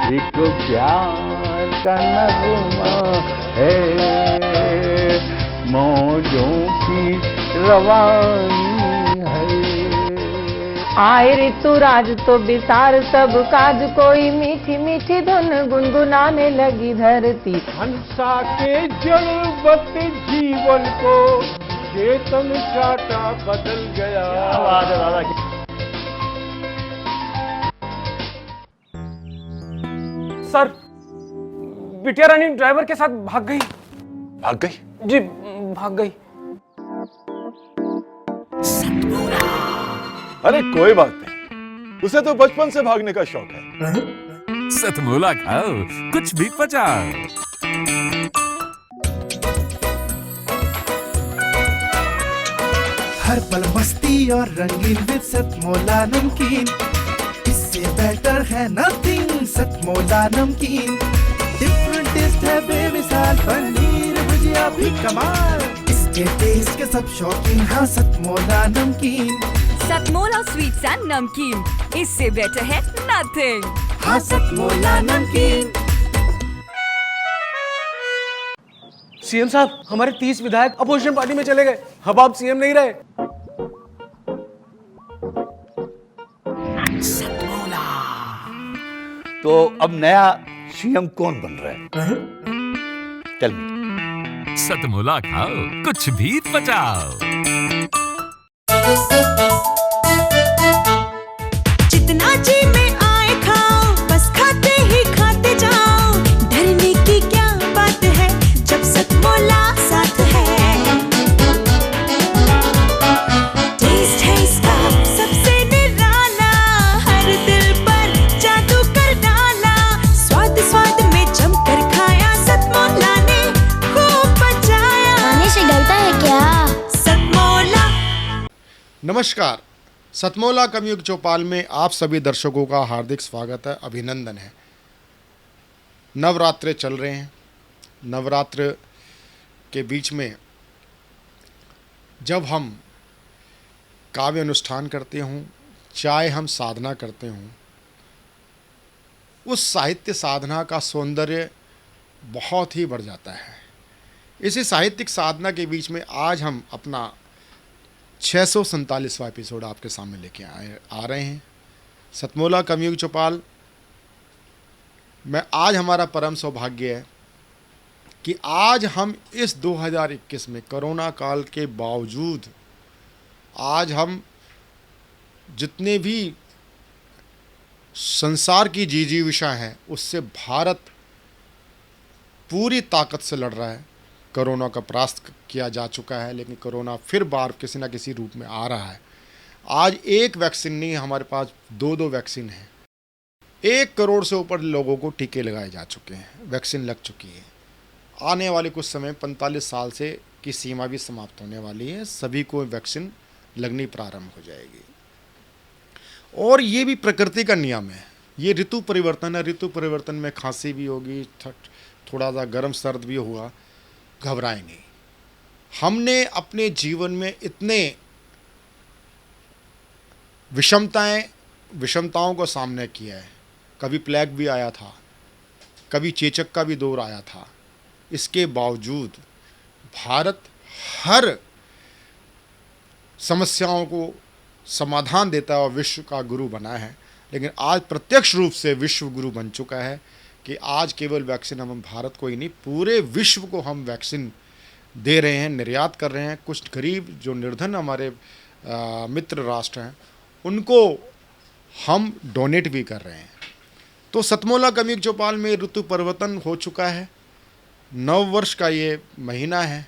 एक प्यार का नगमा है, मौजों की रवानी है। आए ऋतुराज तो बिसार सब काज, कोई मीठी मीठी धुन गुनगुनाने लगी धरती। हंसा के जड़वत जीवन को चेतन चाटा बदल गया। आवाज है दादा की। सर, बिटिया रानी ड्राइवर के साथ भाग गई। भाग गई? जी, भाग गई। अरे कोई बात नहीं, उसे तो बचपन से भागने का शौक है। सतमोला खाओ, कुछ भी पचाओ। हर पल मस्ती और रंगीन विद सतमोला नमकीन, इससे बेटर है नथिंग। सतमोला नमकीन डिफरेंट टेस्ट है बेमिसाल, पनीर भुजिया भी कमाल, इसके टेस्ट के सब शौकीन। हाँ सतमोला नमकीन, सतमोला स्वीट्स एंड नमकीन, इससे बेटर है नथिंग। हाँ सतमोला नमकीन। सीएम साहब, हमारे 30 विधायक अपोजिशन पार्टी में चले गए। अब आप सीएम नहीं रहे। तो अब नया सीएम कौन बन रहा है? Tell me. सतमोला खाओ, कुछ भी पचाओ। जितना जी में आए खाओ, बस खाते ही खाते जाओ। डरने की क्या बात है जब सतमोला साथ है। टेस्ट है इसका सबसे निराला, हर दिल पर जादू कर डाला। स्वाद स्वाद में जमकर खाया, सतमोला ने खूब बचाया। खाने से गलता है क्या? सतमोला। नमस्कार, सतमोला कमयुग चौपाल में आप सभी दर्शकों का हार्दिक स्वागत है, अभिनंदन है। नवरात्रे चल रहे हैं। नवरात्र के बीच में जब हम काव्य अनुष्ठान करते हों, चाहे हम साधना करते हों, उस साहित्य साधना का सौंदर्य बहुत ही बढ़ जाता है। इसी साहित्यिक साधना के बीच में आज हम अपना 647वां एपिसोड आपके सामने लेके आ रहे हैं। सतमोला कमयुग चौपाल में आज हमारा परम सौभाग्य है कि आज हम इस 2021 में कोरोना काल के बावजूद आज हम जितने भी संसार की जिजीविषा है उससे भारत पूरी ताकत से लड़ रहा है। कोरोना का परास्त किया जा चुका है, लेकिन कोरोना फिर बार किसी न किसी रूप में आ रहा है। आज एक वैक्सीन नहीं, हमारे पास दो वैक्सीन हैं। 1 करोड़ से ऊपर लोगों को टीके लगाए जा चुके हैं, वैक्सीन लग चुकी है। आने वाले कुछ समय 45 साल से की सीमा भी समाप्त होने वाली है, सभी को वैक्सीन लगनी प्रारंभ हो जाएगी। और ये भी प्रकृति का नियम है, ये ऋतु परिवर्तन है। ऋतु परिवर्तन में खांसी भी होगी, थोड़ा सा गर्म सर्द भी हुआ, घबराएं नहीं। हमने अपने जीवन में इतने विषमताओं को सामना किया है। कभी प्लेग भी आया था, कभी चेचक का भी दौर आया था। इसके बावजूद भारत हर समस्याओं को समाधान देता है और विश्व का गुरु बना है। लेकिन आज प्रत्यक्ष रूप से विश्व गुरु बन चुका है कि आज केवल वैक्सीन हम भारत को ही नहीं, पूरे विश्व को हम वैक्सीन दे रहे हैं, निर्यात कर रहे हैं। कुछ गरीब जो निर्धन हमारे मित्र राष्ट्र हैं उनको हम डोनेट भी कर रहे हैं। तो सतमोला कमयुग चौपाल में ऋतु परिवर्तन हो चुका है। नव वर्ष का ये महीना है।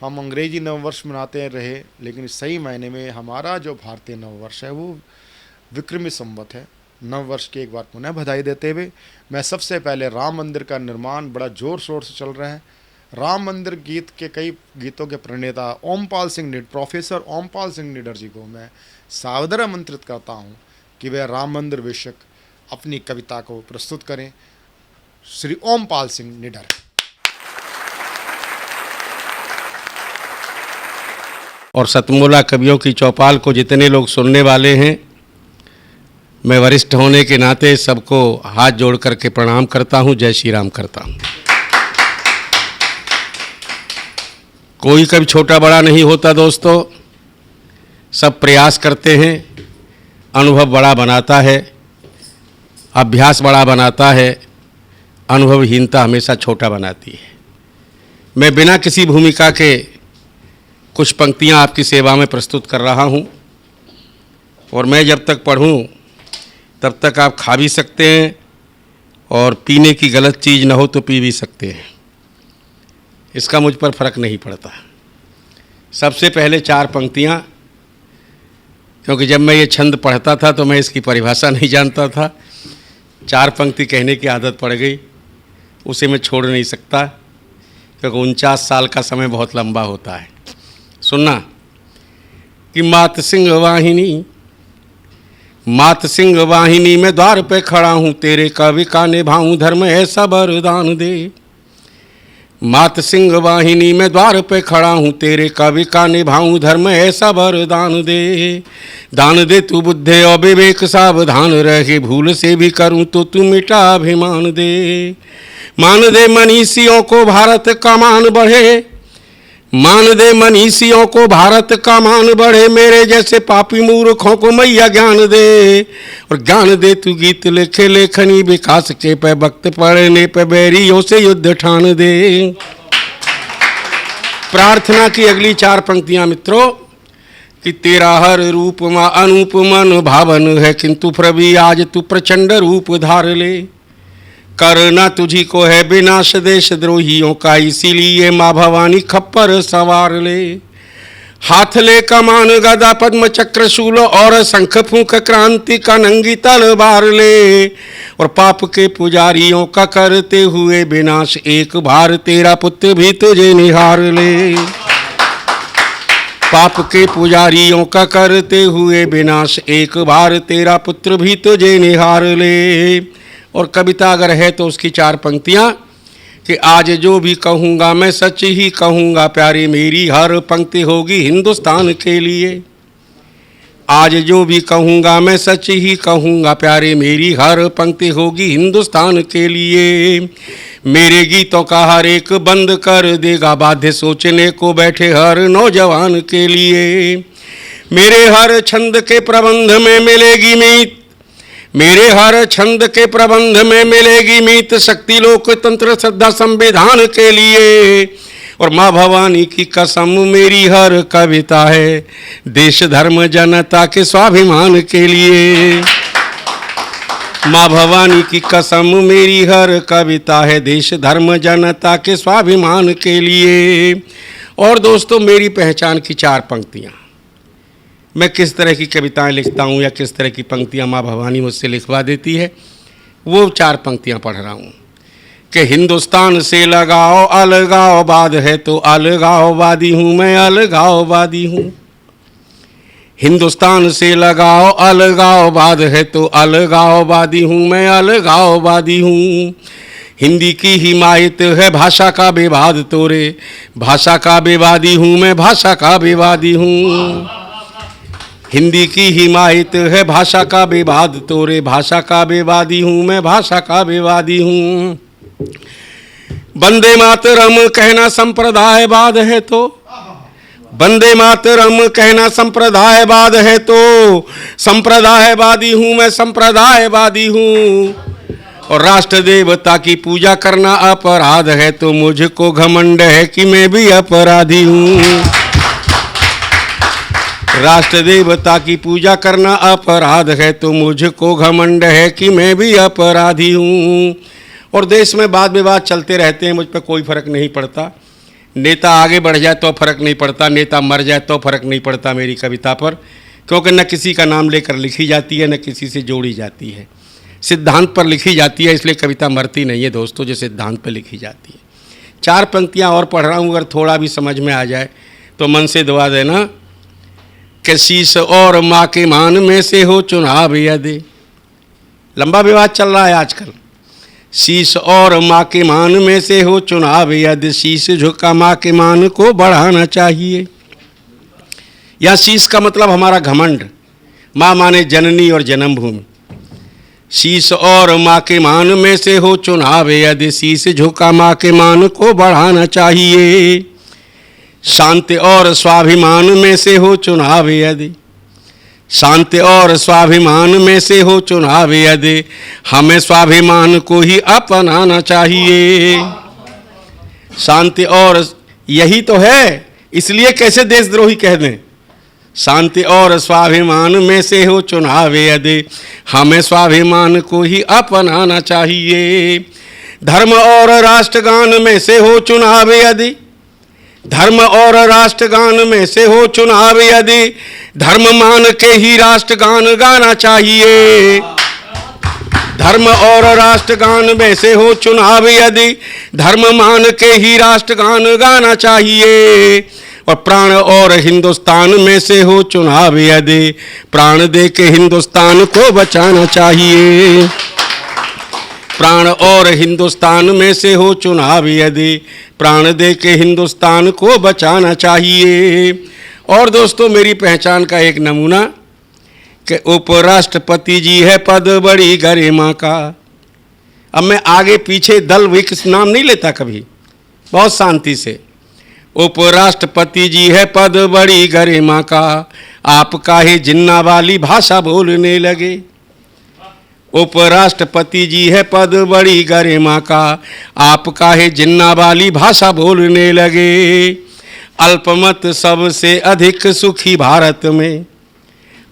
हम अंग्रेजी नव वर्ष मनाते रहे, लेकिन सही मायने में हमारा जो भारतीय नव वर्ष है वो विक्रमी संवत है। नव वर्ष की एक बार पुनः बधाई देते हुए मैं सबसे पहले राम मंदिर का निर्माण बड़ा ज़ोर शोर से चल रहा है। राम मंदिर गीत के कई गीतों के प्रणेता प्रोफेसर ओमपाल सिंह निडर जी को मैं सादर आमंत्रित करता हूं कि वे राम मंदिर विषयक अपनी कविता को प्रस्तुत करें। श्री ओमपाल सिंह निडर। और सतमोला कवियों की चौपाल को जितने लोग सुनने वाले हैं, मैं वरिष्ठ होने के नाते सबको हाथ जोड़ करके प्रणाम करता हूँ, जय श्री राम करता हूँ। कोई कभी छोटा बड़ा नहीं होता दोस्तों, सब प्रयास करते हैं, अनुभव बड़ा बनाता है, अभ्यास बड़ा बनाता है, अनुभवहीनता हमेशा छोटा बनाती है। मैं बिना किसी भूमिका के कुछ पंक्तियाँ आपकी सेवा में प्रस्तुत कर रहा हूँ, और मैं जब तक पढ़ूँ तब तक आप खा भी सकते हैं और पीने की गलत चीज़ न हो तो पी भी सकते हैं, इसका मुझ पर फर्क नहीं पड़ता। सबसे पहले 4 पंक्तियाँ, क्योंकि जब मैं ये छंद पढ़ता था तो मैं इसकी परिभाषा नहीं जानता था, 4 पंक्ति कहने की आदत पड़ गई, उसे मैं छोड़ नहीं सकता, क्योंकि 49 साल का समय बहुत लंबा होता है। सुनना कि मात सिंह वाहिनी में द्वार पे खड़ा हूँ, तेरे कवि का निभाऊँ धर्म ऐसा वरदान दे। मात सिंह वाहिनी में द्वार पे खड़ा हूँ, तेरे कवि का निभाऊँ धर्म ऐसा वरदान दे। दान दे तू बुद्धि और विवेक, सावधान रहे भूल से भी करूँ तो तू मिटा अभिमान दे। मान दे मनीषियों को भारत का मान बढ़े, मान दे मनीषियों को भारत का मान बढ़े, मेरे जैसे पापी मूर्खों को मैया ज्ञान दे। और ज्ञान दे तू गीत लिखे लेखनी विकास के पे, वक्त पढ़ने पे बैरियों से युद्ध ठान दे। प्रार्थना की अगली 4 पंक्तियां मित्रों, कि तेरा हर रूप माँ अनूप मन भावन है, किंतु प्रभु आज तू प्रचंड रूप धार ले। करना तुझी को है विनाश देश द्रोहियों का, इसीलिए माँ भवानी खप्पर सवार ले। हाथ ले कमान गदा पद्म चक्र शूल और शंख फूंक क्रांति का नंगी तलवार ले। और पाप के पुजारियों का करते हुए विनाश, एक बार तेरा पुत्र भी तुझे निहार ले। पाप के पुजारियों का करते हुए विनाश, एक बार तेरा पुत्र भी तुझे निहार ले। और कविता अगर है तो उसकी 4 पंक्तियाँ, कि आज जो भी कहूँगा मैं सच ही कहूँगा, प्यारी मेरी हर पंक्ति होगी हिंदुस्तान के लिए। आज जो भी कहूँगा मैं सच ही कहूँगा, प्यारे मेरी हर पंक्ति होगी हिंदुस्तान के लिए। मेरे गीतों का हर एक बंद कर देगा बाध्य, सोचने को बैठे हर नौजवान के लिए। मेरे हर छंद के प्रबंध में मिलेगी मीत, मेरे हर छंद के प्रबंध में मिलेगी मीत, शक्ति लोकतंत्र श्रद्धा संविधान के लिए। और माँ भवानी की कसम मेरी हर कविता है, देश धर्म जनता के स्वाभिमान के लिए। माँ भवानी की कसम मेरी हर कविता है, देश धर्म जनता के स्वाभिमान के लिए। और दोस्तों, मेरी पहचान की 4 पंक्तियाँ, मैं किस तरह की कविताएं लिखता हूँ या किस तरह की पंक्तियाँ माँ भवानी मुझसे लिखवा देती है, वो 4 पंक्तियाँ पढ़ रहा हूँ। कि हिंदुस्तान से लगाओ अलगाववाद है तो अलगाववादी हूँ मैं, अलगाववादी हूँ। हिंदुस्तान से लगाओ अलगाववाद है तो अलगाववादी हूँ मैं, अलगाववादी हूँ। हिंदी की हिमायत है भाषा का विवाद तोरे, भाषा का विवादी हूँ मैं, भाषा का विवादी हूँ। हिंदी की हिमायत है भाषा का विवाद तोरे, भाषा का विवादी हूँ मैं, भाषा का विवादी हूँ। वंदे मातरम कहना संप्रदायवाद है तो, वंदे मातरम कहना संप्रदायवाद है तो, संप्रदायवादी हूँ मैं, संप्रदायवादी हूँ। और राष्ट्र देवता की पूजा करना अपराध है तो मुझको घमंड है कि मैं भी अपराधी हूँ। राष्ट्र देवता की पूजा करना अपराध है तो मुझको घमंड है कि मैं भी अपराधी हूँ। और देश में वाद विवाद चलते रहते हैं, मुझ पर कोई फर्क नहीं पड़ता। नेता आगे बढ़ जाए तो फर्क नहीं पड़ता, नेता मर जाए तो फर्क नहीं पड़ता मेरी कविता पर, क्योंकि न किसी का नाम लेकर लिखी जाती है न किसी से जोड़ी जाती है, सिद्धांत पर लिखी जाती है। इसलिए कविता मरती नहीं है दोस्तों, जो सिद्धांत पर लिखी जाती है। 4 पंक्तियाँ और पढ़ रहा हूँ, अगर थोड़ा भी समझ में आ जाए तो मन से दुआ देना। कि शीश और माँ के मान में से हो चुनाव यदि, लंबा विवाद चल रहा है आजकल। शीश और माँ के मान में से हो चुनाव यदि, शीश झुका माँ के मान को बढ़ाना चाहिए। या शीश का मतलब हमारा घमंड, माँ माने जननी और जन्मभूमि। शीश और माँ के मान में से हो चुनाव यदि शीश झुका माँ के मान को बढ़ाना चाहिए। शांति और स्वाभिमान में से हो चुनाव यदि, शांति और स्वाभिमान में से हो चुनाव यदि हमें स्वाभिमान को ही अपनाना चाहिए। शांति और यही तो है, इसलिए कैसे देशद्रोही कह दें। शांति और स्वाभिमान में से हो चुनाव यदि हमें स्वाभिमान को ही अपनाना चाहिए। धर्म और राष्ट्रगान में से हो चुनाव यदि, धर्म और राष्ट्रगान में से हो चुनाव यदि धर्म मान के ही राष्ट्रगान गाना चाहिए। धर्म और राष्ट्रगान में से हो चुनाव यदि धर्म मान के ही राष्ट्रगान गाना चाहिए। और प्राण और हिंदुस्तान में से हो चुनाव यदि प्राण दे के हिंदुस्तान को बचाना चाहिए। प्राण और हिंदुस्तान में से हो चुनाव यदि प्राण दे के हिंदुस्तान को बचाना चाहिए। और दोस्तों, मेरी पहचान का एक नमूना कि उपराष्ट्रपति जी है पद बड़ी गरिमा का। अब मैं आगे पीछे दल विक्स नाम नहीं लेता कभी, बहुत शांति से। उपराष्ट्रपति जी है पद बड़ी गरिमा का, आप काहे जिन्ना वाली भाषा बोलने लगे। उपराष्ट्रपति जी है पद बड़ी गरिमा का, आप काहे जिन्ना वाली भाषा बोलने लगे। अल्पमत सबसे अधिक सुखी भारत में,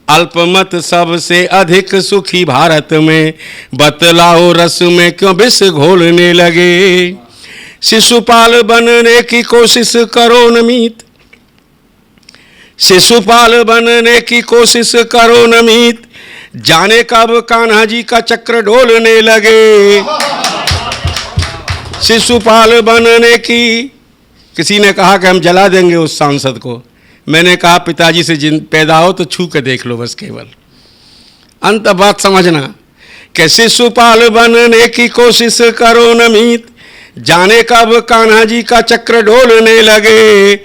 अल्पमत सबसे अधिक सुखी भारत में बतलाओ रस में क्यों विष घोलने लगे। शिशुपाल बनने की कोशिश करो नमीत, शिशुपाल बनने की कोशिश करो नमीत, जाने कब कान्हा जी का चक्र डोलने लगे। शिशुपाल बनने की, किसी ने कहा कि हम जला देंगे उस सांसद को। मैंने कहा पिताजी से जिन पैदा हो तो छू के देख लो बस, केवल अंत बात समझना कि शिशुपाल बनने की कोशिश करो नमीत, जाने कब कान्हा जी का चक्र डोलने लगे।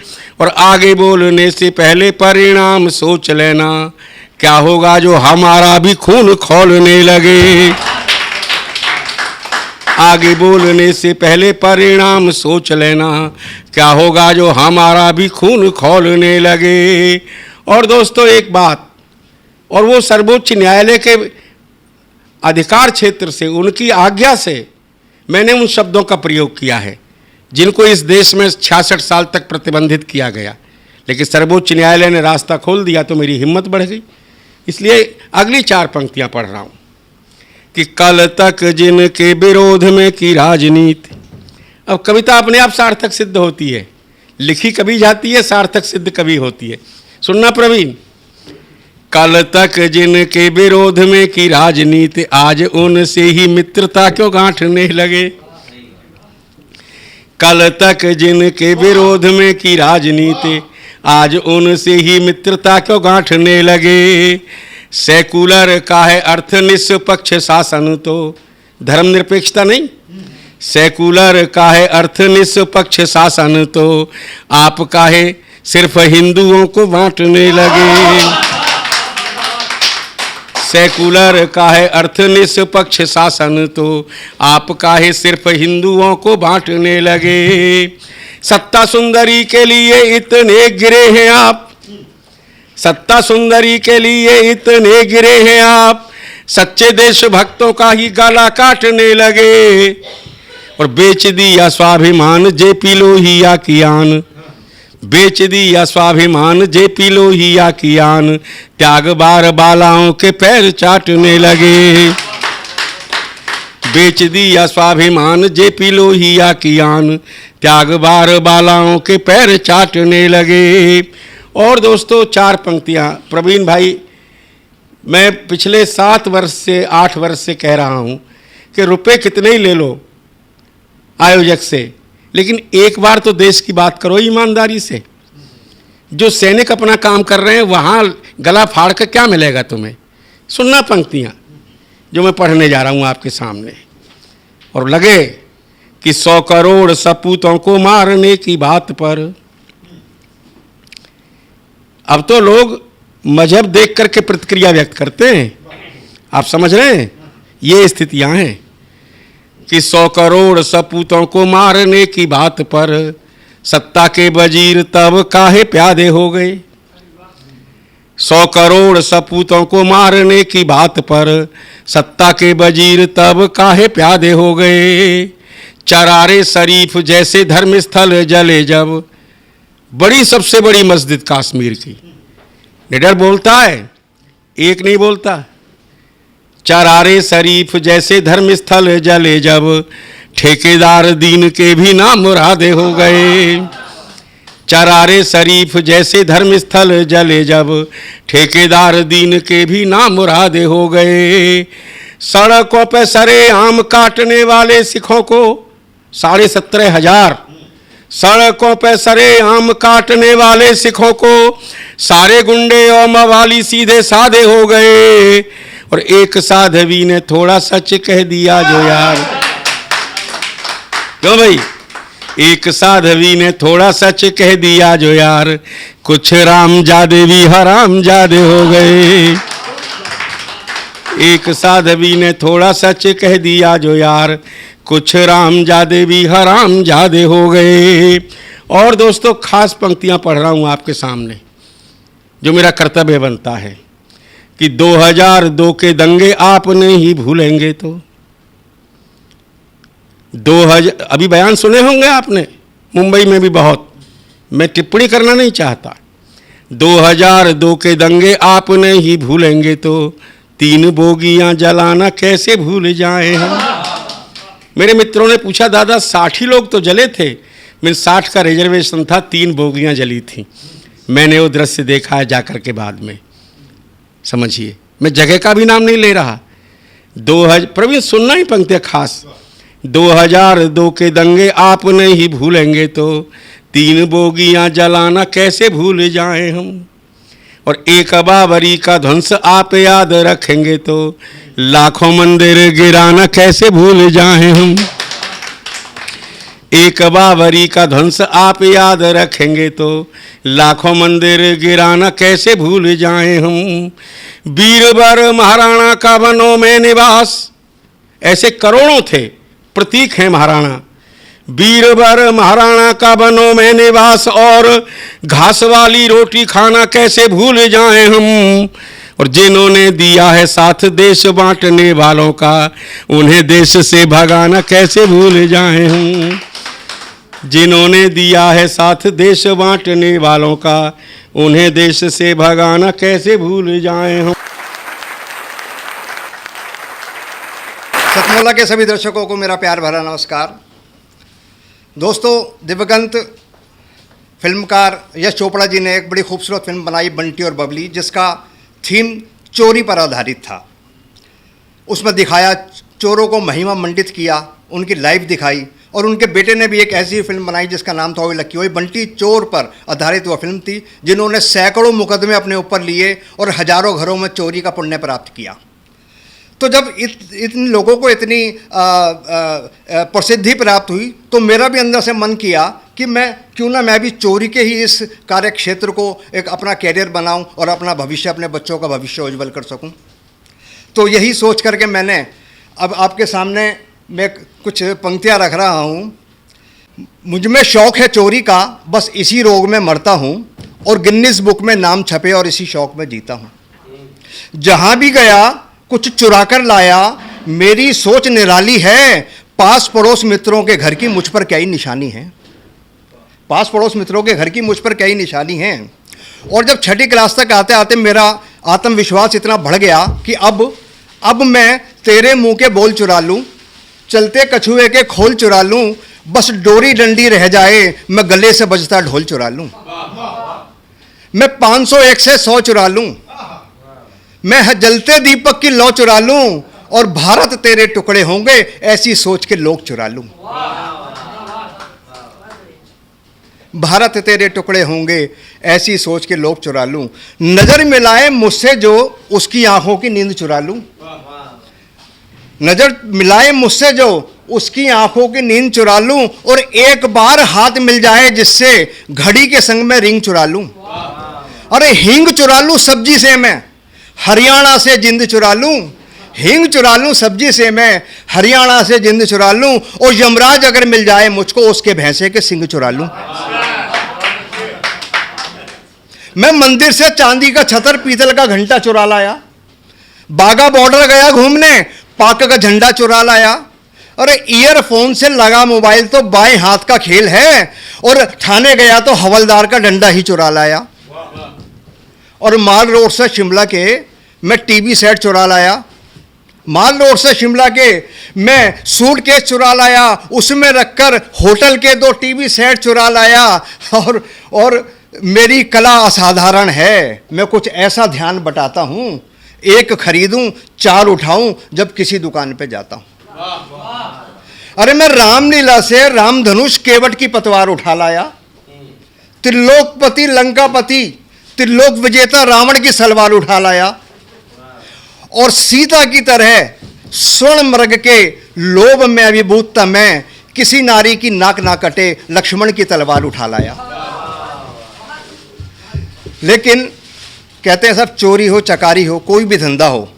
और आगे बोलने से पहले परिणाम सोच लेना, क्या होगा जो हमारा भी खून खौलने लगे। आगे बोलने से पहले परिणाम सोच लेना, क्या होगा जो हमारा भी खून खौलने लगे। और दोस्तों एक बात, और वो सर्वोच्च न्यायालय के अधिकार क्षेत्र से, उनकी आज्ञा से मैंने उन शब्दों का प्रयोग किया है जिनको इस देश में 66 साल तक प्रतिबंधित किया गया, लेकिन सर्वोच्च न्यायालय ने रास्ता खोल दिया तो मेरी हिम्मत बढ़ गई। इसलिए अगली 4 पंक्तियां पढ़ रहा हूं कि कल तक जिनके विरोध में की राजनीति। अब कविता अपने आप सार्थक सिद्ध होती है, लिखी कभी जाती है, सार्थक सिद्ध कभी होती है। सुनना प्रवीण, कल तक जिनके विरोध में की राजनीति आज उनसे ही मित्रता क्यों गांठने लगे। कल तक जिनके विरोध में की राजनीति आज उनसे ही मित्रता क्यों गांठने लगे। सेकुलर का है अर्थ निष्पक्ष शासन, तो धर्मनिरपेक्षता नहीं, सेकुलर का है अर्थ निष्पक्ष शासन, तो आप काहे सिर्फ हिंदुओं को बांटने लगे। सेकुलर का है अर्थ निष्पक्ष शासन, तो आप काहे सिर्फ हिंदुओं को बांटने लगे। सत्ता सुंदरी के लिए इतने गिरे हैं आप, सत्ता सुंदरी के लिए इतने गिरे हैं आप, सच्चे देशभक्तों का ही गला काटने लगे। और बेच दिया स्वाभिमान जेपी लोहिया की आन, बेच दिया स्वाभिमान जेपी लोहिया की आन, त्याग बार बालाओं के पैर चाटने लगे। बेच दिया स्वाभिमान जेपी लोहिया की आन, त्याग बार बालाओं के पैर चाटने लगे। और दोस्तों 4 पंक्तियां, प्रवीण भाई, मैं पिछले 7 वर्ष से 8 वर्ष से कह रहा हूं कि रुपए कितने ही ले लो आयोजक से, लेकिन एक बार तो देश की बात करो ईमानदारी से। जो सैनिक अपना काम कर रहे हैं वहाँ गला फाड़ कर क्या मिलेगा तुम्हें। सुनना पंक्तियाँ जो मैं पढ़ने जा रहा हूँ आपके सामने। और लगे कि 100 करोड़ सपूतों को मारने की बात पर, अब तो लोग मजहब देख करके प्रतिक्रिया व्यक्त करते हैं, आप समझ रहे हैं। ये स्थितियां हैं कि 100 करोड़ सपूतों को मारने की बात पर सत्ता के वजीर तब काहे प्यादे हो गए। 100 करोड़ सपूतों को मारने की बात पर सत्ता के वजीर तब काहे प्यादे हो गए। चरारे शरीफ जैसे धर्मस्थल जले जब, बड़ी सबसे बड़ी मस्जिद कश्मीर की, निडर बोलता है, एक नहीं बोलता। चरारे शरीफ जैसे धर्मस्थल जले जब, ठेकेदार दीन के भी ना मुरादे हो गए। चरारे शरीफ जैसे धर्मस्थल जले जब, ठेकेदार दीन के भी ना मुरादे हो गए। सड़कों पे सरे आम काटने वाले सिखों को 17,500, सड़कों पे सरे आम काटने वाले सिखों को सारे गुंडे और मवाली सीधे साधे हो गए। और एक साधवी ने थोड़ा सच कह दिया जो यार, क्यों भाई, एक साधवी ने थोड़ा सच कह दिया जो यार, कुछ रामजादे भी हरामजादे हो गए। एक साधवी ने थोड़ा सच कह दिया जो यार, कुछ रामजादे भी हरामजादे हो गए। और दोस्तों, खास पंक्तियां पढ़ रहा हूं आपके सामने, जो मेरा कर्तव्य बनता है कि 2002 के दंगे आप नहीं भूलेंगे तो 2000, अभी बयान सुने होंगे आपने मुंबई में भी बहुत, मैं टिप्पणी करना नहीं चाहता। 2002 के दंगे आप नहीं भूलेंगे तो 3 बोगियां जलाना कैसे भूल जाएं हम। मेरे मित्रों ने पूछा, दादा 60 ही लोग तो जले थे। मेरे 60 का रिजर्वेशन था, 3 बोगियां जली थी। मैंने वो दृश्य देखा है जाकर के बाद में, समझिए, मैं जगह का भी नाम नहीं ले रहा। 2000, प्रवीण सुनना ही पंक्ति खास, 2002 के दंगे आप नहीं भूलेंगे तो 3 बोगियां जलाना कैसे भूल जाएं हम। और एक बाबरी का ध्वंस आप याद रखेंगे तो लाखों मंदिर गिराना कैसे भूल जाएं हम। एक बाबरी का ध्वंस आप याद रखेंगे तो लाखों मंदिर गिराना कैसे भूल जाएं हम। बीरबर महाराणा का वनों में निवास, ऐसे करोड़ों थे, प्रतीक हैं महाराणा। बीरबर महाराणा का वनों में निवास और घास वाली रोटी खाना कैसे भूल जाएं हम। और जिन्होंने दिया है साथ देश बांटने वालों का, उन्हें देश से भगाना कैसे भूल जाएं हम। जिन्होंने दिया है साथ देश बांटने वालों का, उन्हें देश से भगाना कैसे भूल जाएं हम। सतमोला के सभी दर्शकों को मेरा प्यार भरा नमस्कार। दोस्तों, दिवंगत फिल्मकार यश चोपड़ा जी ने एक बड़ी खूबसूरत फिल्म बनाई बंटी और बबली, जिसका थीम चोरी पर आधारित था। उसमें दिखाया, चोरों को महिमा मंडित किया, उनकी लाइफ दिखाई। और उनके बेटे ने भी एक ऐसी फिल्म बनाई जिसका नाम था ओए लक्की ओए। बंटी चोर पर आधारित वह फिल्म थी, जिन्होंने सैकड़ों मुकदमे अपने ऊपर लिए और हजारों घरों में चोरी का पुण्य प्राप्त किया। तो जब इन लोगों को इतनी प्रसिद्धि प्राप्त हुई, तो मेरा भी अंदर से मन किया कि मैं भी चोरी के ही इस कार्य क्षेत्र को एक अपना कैरियर बनाऊं और अपना भविष्य, अपने बच्चों का भविष्य उज्जवल कर सकूं। तो यही सोच करके मैंने अब आपके सामने मैं कुछ पंक्तियां रख रहा हूं। मुझमें शौक है चोरी का, बस इसी रोग में मरता हूं, और गिनीज बुक में नाम छपे और इसी शौक में जीता हूं। जहां भी गया कुछ चुरा कर लाया, मेरी सोच निराली है, पास पड़ोस मित्रों के घर की मुझ पर क्या ही निशानी है। पास पड़ोस मित्रों के घर की मुझ पर क्या ही निशानी है। और जब 6ठी क्लास तक आते आते मेरा आत्मविश्वास इतना बढ़ गया कि अब मैं तेरे मुंह के बोल चुरा लूं, चलते कछुए के खोल चुरा लूं, बस डोरी डंडी रह जाए, मैं गले से बजता ढोल चुरा लूं। मैं 501 से 100 चुरा लूं, मैं जलते दीपक की लौ चुरा लूं, और भारत तेरे टुकड़े होंगे, ऐसी सोच के लोग चुरा लूं। भारत तेरे टुकड़े होंगे, ऐसी सोच के लोग चुरा लूं। नजर मिलाए मुझसे जो, उसकी आंखों की नींद चुरा लूं। नजर मिलाए मुझसे जो, उसकी आंखों की नींद चुरा लूं, और एक बार हाथ मिल जाए जिससे, घड़ी के संग में रिंग चुरा लूं। अरे हींग चुरा लूं सब्जी से मैं, हरियाणा से जिंद चुरा लूं। हींग चुरा लूं सब्जी से, मैं हरियाणा से जिंद चुरा लूं, और यमराज अगर मिल जाए मुझको उसके भैंसे के सिंग चुरा लूं। मैं मंदिर से चांदी का छतर पीतल का घंटा चुरा लाया, बागा बॉर्डर गया घूमने, पाक का झंडा चुरा लाया। अरे ईयरफोन से लगा मोबाइल तो बाएं हाथ का खेल है, और थाने गया तो हवलदार का डंडा ही चुरा लाया। और माल रोड से शिमला के मैं टीवी सेट चुरा लाया, माल रोड से शिमला के मैं सूटकेस चुरा लाया, उसमें रखकर होटल के 2 टीवी सेट चुरा लाया। और मेरी कला असाधारण है, मैं कुछ ऐसा ध्यान बटाता हूं, 1 खरीदूं 4 उठाऊं जब किसी दुकान पे जाता हूं। अरे मैं रामलीला से रामधनुष केवट की पतवार उठा लाया, त्रिलोकपति लंकापति त्रिलोक विजेता रावण की सलवार उठा लाया, और सीता की तरह स्वर्ण मृग के लोभ में अभिभूत मैं किसी नारी की नाक ना कटे लक्ष्मण की तलवार उठा लाया। लेकिन कहते हैं सब चोरी हो चकारी हो कोई भी धंधा हो,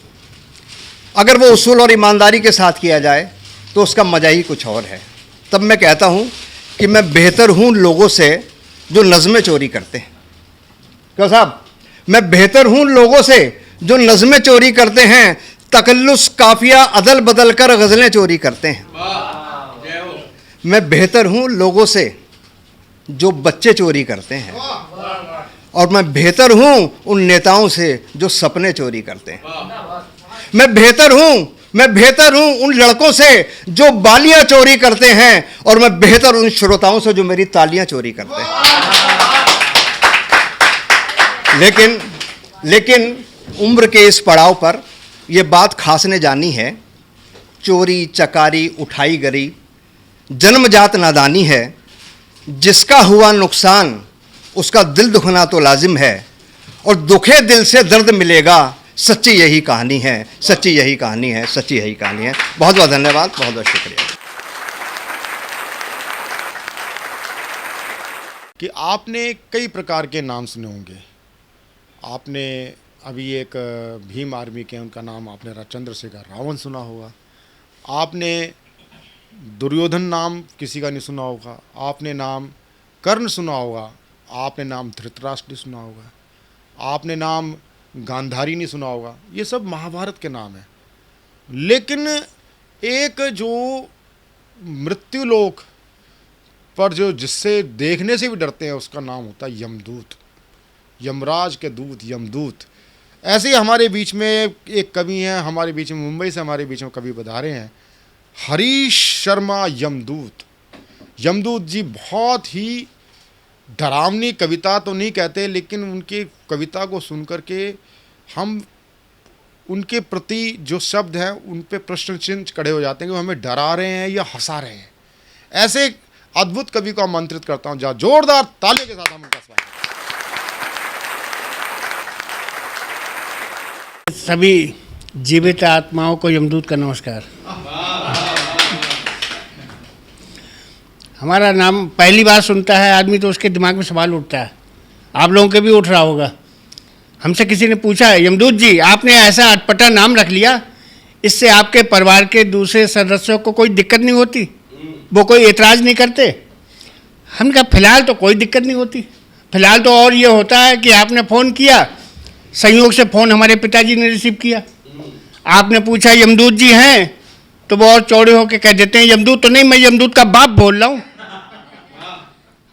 अगर वो उसूल और ईमानदारी के साथ किया जाए तो उसका मजा ही कुछ और है। तब मैं कहता हूं कि मैं बेहतर हूं लोगों से जो नज़में चोरी करते हैं। क्यों साहब, मैं बेहतर हूं लोगों से जो नज़में चोरी करते हैं, तकल्लुस काफिया अदल बदल कर गज़लें चोरी करते हैं। मैं बेहतर हूं लोगों से जो बच्चे चोरी करते हैं, और मैं बेहतर हूं उन नेताओं से जो सपने चोरी करते हैं। मैं बेहतर हूं उन लड़कों से जो बालियां चोरी करते हैं, और मैं बेहतर उन श्रोताओं से जो मेरी तालियां चोरी करते हैं। लेकिन उम्र के इस पड़ाव पर यह बात खास ने जानी है, चोरी चकारी उठाई गरी जन्मजात नादानी है, जिसका हुआ नुकसान उसका दिल दुखना तो लाजिम है, और दुखे दिल से दर्द मिलेगा, सच्ची यही कहानी है, सच्ची यही कहानी है, सच्ची यही कहानी है। बहुत बहुत धन्यवाद, बहुत बहुत शुक्रिया। कि आपने कई प्रकार के नाम सुने होंगे। आपने अभी एक भीम आर्मी के उनका नाम आपने चंद्रशेखर रावण सुना होगा, आपने दुर्योधन नाम किसी का नहीं सुना होगा, आपने नाम कर्ण सुना होगा, आपने नाम धृतराष्ट्र सुना होगा, आपने नाम गांधारी नहीं सुना होगा। ये सब महाभारत के नाम हैं। लेकिन एक जो मृत्युलोक पर जो जिससे देखने से भी डरते हैं उसका नाम होता है यमदूत, यमराज के दूत यमदूत। ऐसे ही हमारे बीच में एक कवि हैं, हमारे बीच में मुंबई से हमारे बीच में कवि पधारे हैं, हरीश शर्मा यमदूत। यमदूत जी बहुत ही डरावनी कविता तो नहीं कहते, लेकिन उनकी कविता को सुनकर के हम उनके प्रति जो शब्द हैं उन पे प्रश्न चिन्ह खड़े हो जाते हैं कि वो हमें डरा रहे हैं या हंसा रहे हैं। ऐसे अद्भुत कवि को आमंत्रित करता हूं, जहाँ जोरदार तालियों के साथ हम उनका स्वागत। सभी जीवित आत्माओं को यमदूत का नमस्कार। हमारा नाम पहली बार सुनता है आदमी तो उसके दिमाग में सवाल उठता है, आप लोगों के भी उठ रहा होगा। हमसे किसी ने पूछा, यमदूत जी आपने ऐसा अटपटा नाम रख लिया, इससे आपके परिवार के दूसरे सदस्यों को कोई दिक्कत नहीं होती, वो कोई एतराज़ नहीं करते? हमने कहा फिलहाल तो कोई दिक्कत नहीं होती, फिलहाल तो और ये होता है कि आपने फ़ोन किया, संयोग से फ़ोन हमारे पिताजी ने रिसीव किया, आपने पूछा यमदूत जी हैं, तो वो और चौड़े होकर कह देते हैं यमदूत तो नहीं, मैं यमदूत का बाप बोल रहा हूँ।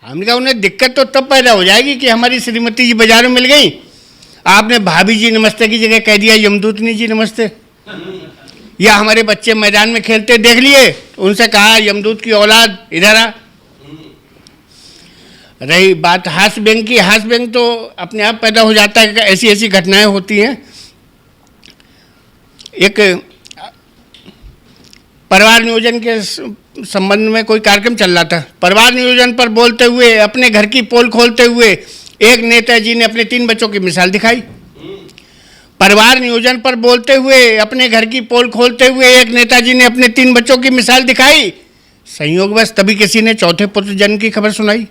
हमने कहा उन्हें दिक्कत तो तब पैदा हो जाएगी कि हमारी श्रीमती जी बाजार में मिल गई, आपने भाभी जी नमस्ते की जगह कह दिया यमदूतनी जी नमस्ते। या हमारे बच्चे मैदान में खेलते देख लिए, उनसे कहा यमदूत की औलाद इधर आ। रही बात हास्य व्यंग की, हास्य व्यंग तो अपने आप पैदा हो जाता है, ऐसी ऐसी घटनाएं होती हैं। एक परिवार नियोजन के संबंध में कोई कार्यक्रम चल रहा था। परिवार नियोजन पर बोलते हुए, अपने घर की पोल खोलते हुए एक नेताजी ने अपने 3 बच्चों की मिसाल दिखाई। परिवार नियोजन पर बोलते हुए, अपने घर की पोल खोलते हुए एक नेताजी ने अपने 3 बच्चों की मिसाल दिखाई। संयोगवश तभी किसी ने चौथे पुत्र जन्म की खबर सुनाई।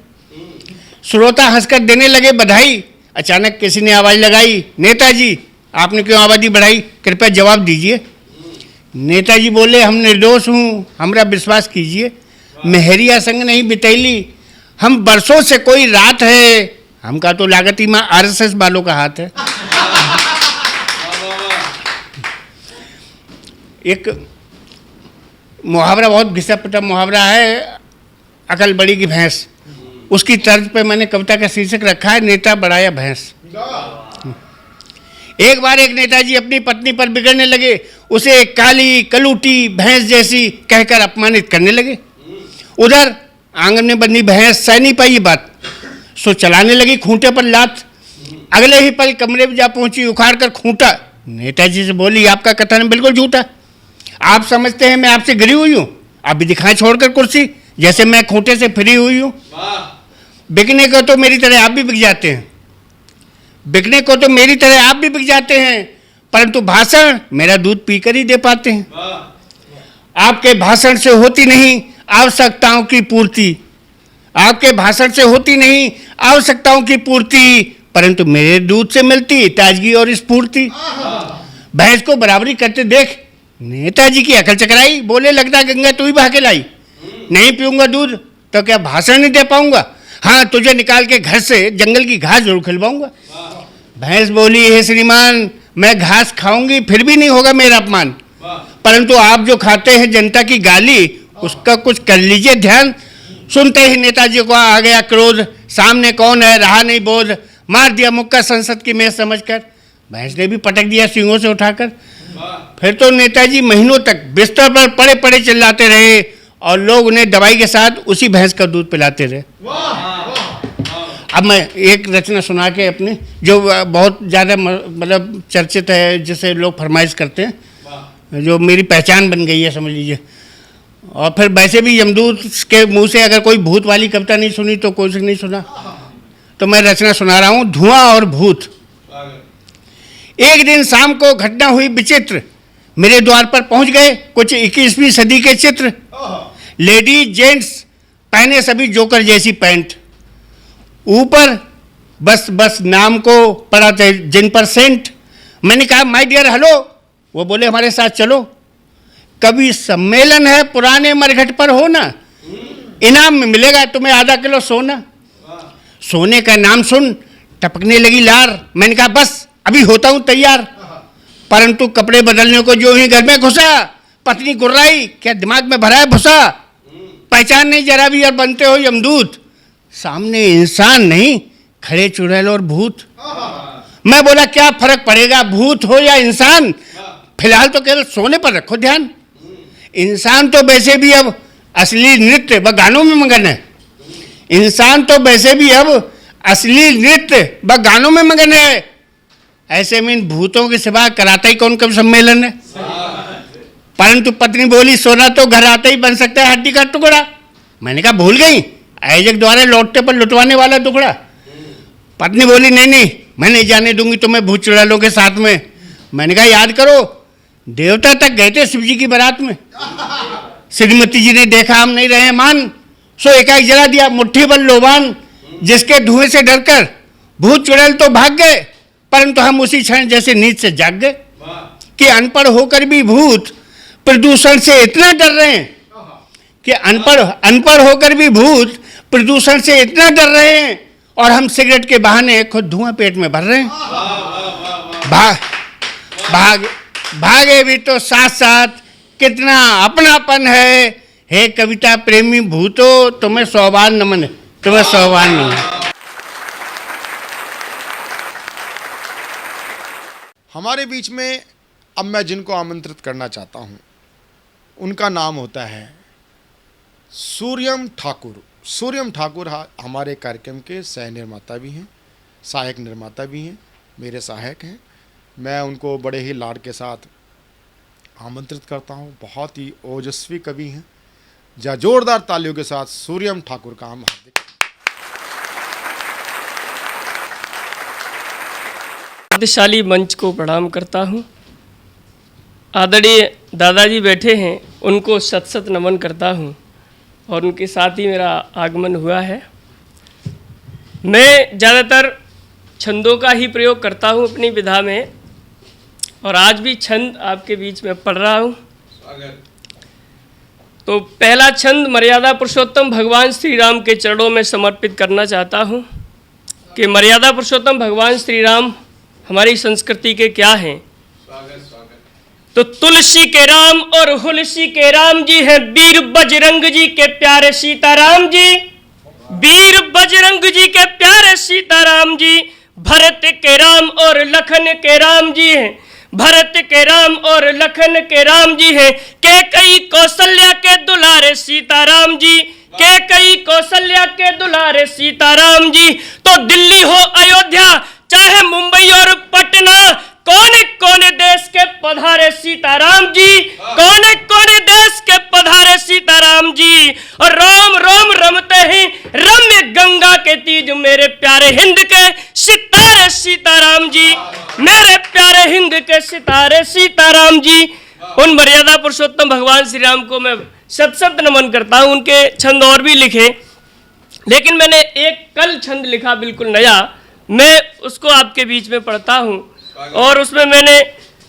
श्रोता हंसकर देने लगे बधाई। अचानक किसी ने आवाज़ लगाई, नेताजी आपने क्यों आबादी बढ़ाई, कृपया जवाब दीजिए। नेताजी बोले हम निर्दोष हूँ, हमरा विश्वास कीजिए, मेहरिया संग नहीं बितैली, हम बरसों से कोई रात है, हमका तो लागत ही माँ आरएसएस वालों का हाथ है। एक मुहावरा, बहुत घिसा पिटा मुहावरा है, अकल बड़ी की भैंस, उसकी तर्ज पे मैंने कविता का शीर्षक रखा है नेता बढ़ाया भैंस। एक बार एक नेताजी अपनी पत्नी पर बिगड़ने लगे, उसे काली कलूटी भैंस जैसी कहकर अपमानित करने लगे। उधर आंगन में बंधी भैंस सह नहीं पाई बात, सो चलाने लगी खूंटे पर लात। अगले ही पल कमरे में जा पहुंची, उखाड़ कर खूंटा। नेताजी से बोली, आपका कथन बिल्कुल झूठा, आप समझते हैं मैं आपसे गिरी हुई हूँ, आप भी दिखाएं छोड़कर कुर्सी, जैसे मैं खूंटे से फ्री हुई हूँ। बिकने को तो मेरी तरह आप भी बिक जाते हैं, बिकने को तो मेरी तरह आप भी बिक जाते हैं, परंतु भाषण मेरा दूध पीकर ही दे पाते हैं। आपके भाषण से होती नहीं आवश्यकताओं की पूर्ति, आपके भाषण से होती नहीं आवश्यकताओं की पूर्ति, परंतु मेरे दूध से मिलती ताजगी और स्फूर्ति। भैंस को बराबरी करते देख नेताजी की अकल चकराई, बोले लगता गंगा तू ही बहा के लाई, नहीं पीऊंगा दूध तो क्या भाषण नहीं दे पाऊंगा, हाँ तुझे निकाल के घर से जंगल की घास जरूर खिलवाऊंगा। भैंस बोली, हे श्रीमान, मैं घास खाऊंगी फिर भी नहीं होगा मेरा अपमान, परंतु आप जो खाते हैं जनता की गाली, उसका कुछ कर लीजिए ध्यान। सुनते ही नेताजी को आ गया क्रोध, सामने कौन है रहा नहीं बोध, मार दिया मुक्का संसद की मेज समझकर। भैंस ने भी पटक दिया सींगों से उठाकर। फिर तो नेताजी महीनों तक बिस्तर पर पड़े पड़े चिल्लाते रहे और लोग उन्हें दवाई के साथ उसी भैंस का दूध पिलाते रहे। अब मैं एक रचना सुना के अपनी, जो बहुत ज़्यादा मतलब चर्चित है, जिसे लोग फरमाइश करते हैं, जो मेरी पहचान बन गई है समझ लीजिए। और फिर वैसे भी यमदूत के मुंह से अगर कोई भूत वाली कविता नहीं सुनी तो कोई नहीं सुना, तो मैं रचना सुना रहा हूँ, धुआं और भूत। एक दिन शाम को घटना हुई विचित्र, मेरे द्वार पर पहुंच गए कुछ 21वीं सदी के चित्र। लेडीज जेंट्स पहने सभी जोकर जैसी पैंट, ऊपर बस बस नाम को पड़ा थे जिन पर सेंट। मैंने कहा माय डियर हेलो, वो बोले हमारे साथ चलो, कभी सम्मेलन है पुराने मरघट पर हो ना, इनाम में मिलेगा तुम्हें आधा किलो सोना। सोने का नाम सुन टपकने लगी लार, मैंने कहा बस अभी होता हूँ तैयार, परंतु कपड़े बदलने को जो ही घर में घुसा, पत्नी गुर्राई, क्या दिमाग में भरा है भुसा, पहचान नहीं जरा भी और बनते हो यमदूत, सामने इंसान नहीं खड़े चुड़ैल और भूत। मैं बोला क्या फर्क पड़ेगा भूत हो या इंसान, फिलहाल तो केवल सोने पर रखो ध्यान। इंसान तो वैसे भी अब असली नृत्य व गानों में मगन है, इंसान तो वैसे भी अब असली नृत्य व गानों में मगन है, ऐसे में इन भूतों के सिवा कराता ही कौन कब सम्मेलन है। परंतु पत्नी बोली सोना तो घर आते ही बन सकता है हड्डी का टुकड़ा। मैंने कहा भूल गई, आयोजक द्वारा लौटते पर लुटवाने वाला टुकड़ा। पत्नी बोली नहीं नहीं मैं नहीं जाने दूंगी तुम्हें भूत चुड़ैलों के साथ में। मैंने कहा याद करो देवता तक गए थे शिव जी की बारात में, श्रीमती जी ने देखा हम नहीं रहे मान, सो एकाएक जला दिया मुट्ठी भर लोबान, जिसके धुएं से डरकर भूत चुड़ैल तो भाग गए, परंतु हम उसी क्षण जैसे नींद से जाग गए कि अनपढ़ होकर भी भूत प्रदूषण से इतना डर रहे हैं, कि अनपढ़ होकर भी भूत प्रदूषण से इतना डर रहे हैं और हम सिगरेट के बहाने खुद धुआं पेट में भर रहे हैं। भागे भी तो साथ साथ कितना अपनापन है, हे कविता प्रेमी भूतो तुम्हें सौभान नमन है, तुम्हें सौभान नमन। हमारे बीच में अब मैं जिनको आमंत्रित करना चाहता हूं उनका नाम होता है सूर्यम ठाकुर। सूर्यम ठाकुर हमारे कार्यक्रम के सह निर्माता भी हैं, सहायक निर्माता भी हैं, मेरे सहायक हैं। मैं उनको बड़े ही लाड के साथ आमंत्रित करता हूं। बहुत ही ओजस्वी कवि हैं। जोरदार तालियों के साथ सूर्यम ठाकुर का हम हार्दिक शक्तिशाली मंच को प्रणाम करता हूं। आदरणीय दादाजी बैठे हैं, उनको शत शत नमन करता हूं और उनके साथ ही मेरा आगमन हुआ है। मैं ज़्यादातर छंदों का ही प्रयोग करता हूं अपनी विधा में और आज भी छंद आपके बीच में पढ़ रहा हूं। तो पहला छंद मर्यादा पुरुषोत्तम भगवान श्री राम के चरणों में समर्पित करना चाहता हूँ कि मर्यादा पुरुषोत्तम भगवान श्री राम हमारी संस्कृति के क्या हैं। तो तुलसी के राम और हुलसी के राम जी हैं वीर बजरंग जी के प्यारे सीताराम जी, वीर बजरंग जी के प्यारे सीताराम जी। भरत के राम और लखन के राम जी हैं, भरत के राम और लखन के राम जी हैं। कैकई कौशल्या के दुलारे सीताराम जी, कैकई कौशल्या के दुलारे सीताराम जी। तो दिल्ली हो अयोध्या चाहे मुंबई और पटना, कोने कोने देश के पधारे सीताराम जी, कोने कोने देश के पधारे सीताराम जी। और रोम रोम रमते ही रम्य गंगा के तीज मेरे प्यारे हिंद के सितारे सीताराम जी, मेरे प्यारे हिंद के सितारे सीताराम जी। उन मर्यादा पुरुषोत्तम भगवान श्री राम को मैं शत शत नमन करता हूँ। उनके छंद और भी लिखे, लेकिन मैंने एक कल छंद लिखा बिल्कुल नया, मैं उसको आपके बीच में पढ़ता हूँ। और उसमें मैंने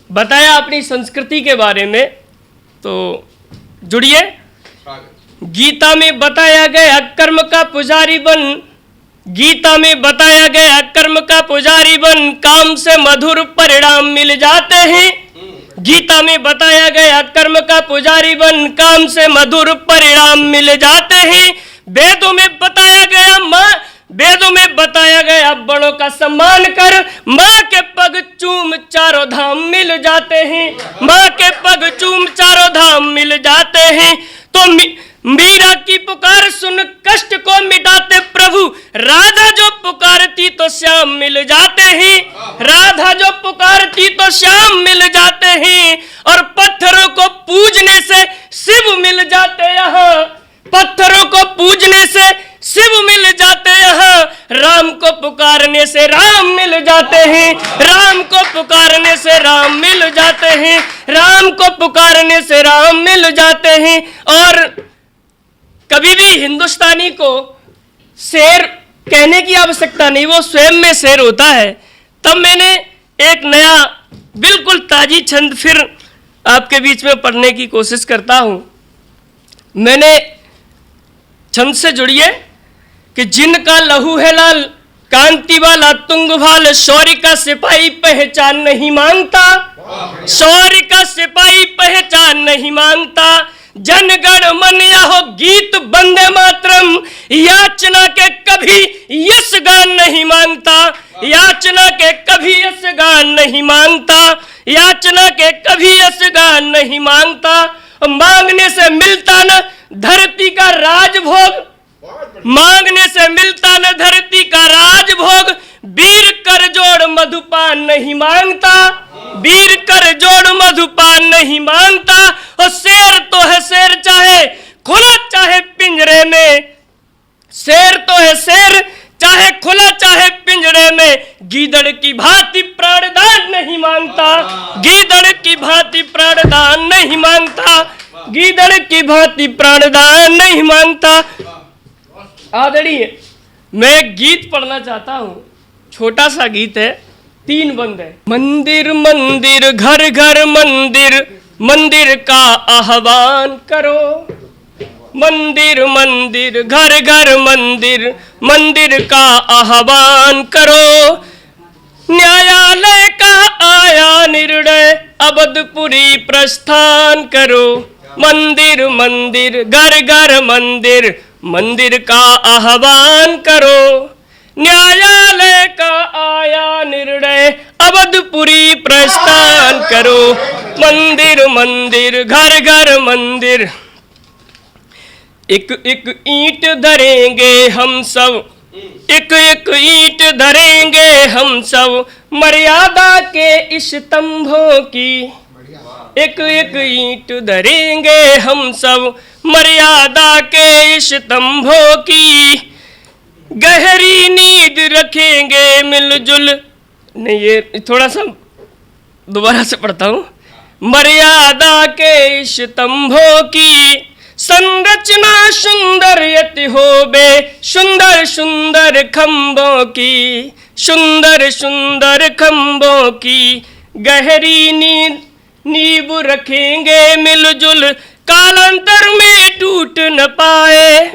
बताया अपनी संस्कृति के बारे में, तो जुड़िए। गीता में बताया गया कर्म का पुजारी बन, गीता में बताया गया कर्म का पुजारी बन, काम से मधुर परिणाम मिल जाते हैं। गीता में बताया गया कर्म का पुजारी बन, काम से मधुर परिणाम मिल जाते हैं। वेदों में बताया गया वेदों में बताया गया बड़ों का सम्मान कर, माँ के पग चूम चारों धाम मिल जाते हैं, माँ के पग चूम चारों धाम मिल जाते हैं। तो मीरा की पुकार सुन कष्ट को मिटाते प्रभु, राधा जो पुकारती तो श्याम मिल जाते हैं, राधा जो पुकारती तो श्याम मिल जाते हैं। और पत्थरों को पूजने से शिव मिल जाते यहाँ, पत्थरों को पूजने से शिव मिल जाते यहाँ। राम को पुकारने से राम मिल जाते हैं, राम को पुकारने से राम मिल जाते हैं, राम को पुकारने से राम मिल जाते हैं। और कभी भी हिंदुस्तानी को शेर कहने की आवश्यकता नहीं, वो स्वयं में शेर होता है। तब मैंने एक नया बिल्कुल ताजी छंद फिर आपके बीच में पढ़ने की कोशिश करता हूँ। मैंने छंद से जुड़िए कि जिनका लहू है लाल, कांति वाला तुंग भाल, शौर्य का सिपाही पहचान नहीं मांगता, शौर्य का सिपाही पहचान नहीं मांगता। जनगण मन यहो गीत वंदे मातरम, याचना के कभी यश गान नहीं मांगता, याचना के कभी यश गान नहीं मांगता, याचना के कभी यश गान नहीं मांगता। मांगने से मिलता न धरती का राजभोग, मांगने से मिलता न धरती का राजभोग। वीर कर जोड़ मधुपान नहीं मांगता, वीर कर जोड़ मधुपान नहीं मांगता। और शेर तो है शेर चाहे खुला चाहे पिंजरे में, शेर तो है शेर चाहे खुला चाहे पिंजरे में। गीदड़ की भांति प्राणदान नहीं मांगता, गीदड़ की भांति प्राणदान नहीं मांगता, गीदड़ की भांति प्राणदान नहीं मांगता। आदरणीय, मैं गीत पढ़ना चाहता हूँ, छोटा सा गीत है, 3 बंद है। मंदिर मंदिर घर घर मंदिर, मंदिर का आह्वान करो, मंदिर मंदिर घर घर मंदिर, मंदिर का आह्वान करो। न्यायालय का आया निर्णय, अवधपुरी प्रस्थान करो। मंदिर मंदिर घर घर मंदिर, मंदिर का आह्वान करो। न्यायालय का आया निर्णय, अवधपुरी प्रस्थान करो। मंदिर मंदिर घर घर मंदिर, एक एक ईंट धरेंगे हम सब, एक एक ईंट धरेंगे हम सब, मर्यादा के स्तंभों की। एक एक ईंट धरेंगे हम सब, मर्यादा के स्तंभों की। गहरी नींद रखेंगे मिलजुल, नहीं ये थोड़ा सा दोबारा से पढ़ता हूँ। मर्यादा के स्तंभों की संरचना सुंदर यति होबे, सुंदर सुंदर खंभों की, सुंदर सुंदर खंभों की। गहरी नींद नींव रखेंगे मिलजुल, कालांतर में टूट न पाए,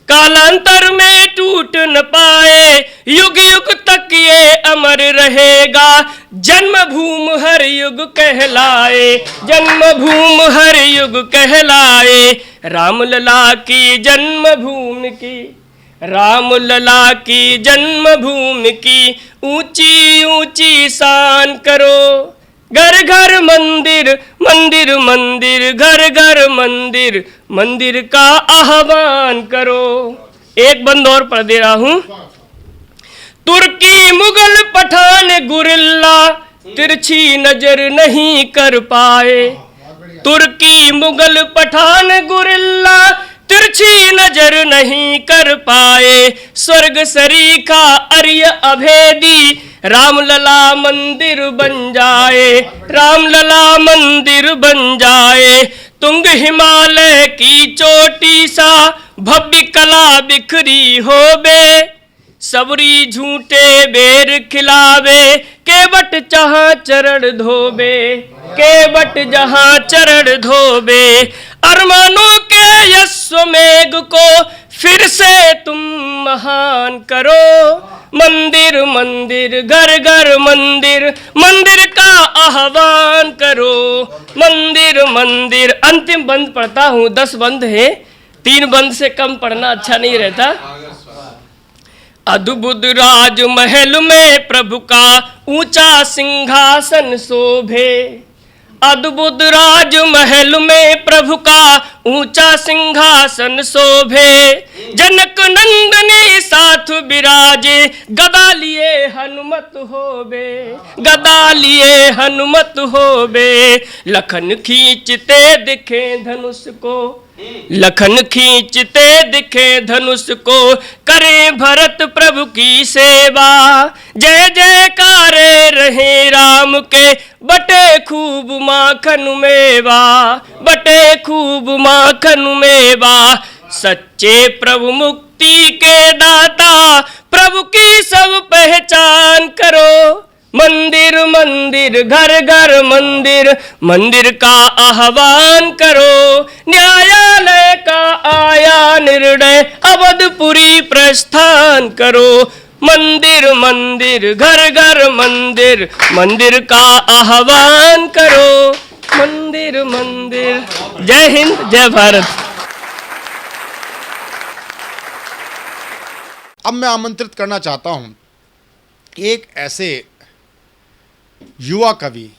कालांतर में टूट न पाए, युग युग तक ये अमर रहेगा, जन्मभूमि हर युग कहलाए, जन्मभूमि हर युग कहलाए। रामलला की जन्मभूमि की, रामलला की जन्मभूमि की ऊंची ऊंची शान करो, घर घर मंदिर मंदिर मंदिर, घर घर मंदिर मंदिर का आह्वान करो। एक बंद और पढ़ दे रहा हूं। तुर्की मुगल पठान गुरिल्ला तिरछी नजर नहीं कर पाए, तुर्की मुगल पठान गुरिल्ला तिरछी नजर नहीं कर पाए, स्वर्ग सरीखा अर्य अभेदी रामलला मंदिर बन जाए, रामलला मंदिर बन जाए। तुंग हिमालय की चोटी सा भव्य कला बिखरी होबे, सबरी झूठे बेर खिलावे, केवट जहाँ चरण धोबे, केवट जहाँ चरण धोबे। अरमानों के यश्वमेघ को फिर से तुम महान करो, मंदिर मंदिर घर घर मंदिर मंदिर का आह्वान करो, मंदिर मंदिर। अंतिम बंद पढ़ता हूँ, 10 बंद है, 3 बंद से कम पढ़ना अच्छा नहीं रहता। अद्भुत राजमहल में प्रभु का ऊंचा सिंहासन शोभे, अद्भुत राजमहल में प्रभु का ऊंचा सिंहासन शोभे। जनक नंदनी साथ विराजे, गदा लिए हनुमत होबे, गदा लिए हनुमत होबे। लखन खींचते दिखे धनुष को, लखन खींचते दिखे धनुष को, करें भरत प्रभु की सेवा। जय जयकार रहे राम के, बटे खूब माखन मेवा, बटे खूब माखन मेवा। सच्चे प्रभु मुक्ति के दाता, प्रभु की सब पहचान करो, मंदिर मंदिर घर घर मंदिर मंदिर का आह्वान करो। न्यायालय का आया निर्णय, अवधपुरी प्रस्थान करो, मंदिर मंदिर घर घर मंदिर मंदिर का आह्वान करो, मंदिर मंदिर। जय हिंद, जय भारत। अब मैं आमंत्रित करना चाहता हूं एक ऐसे युवा कवि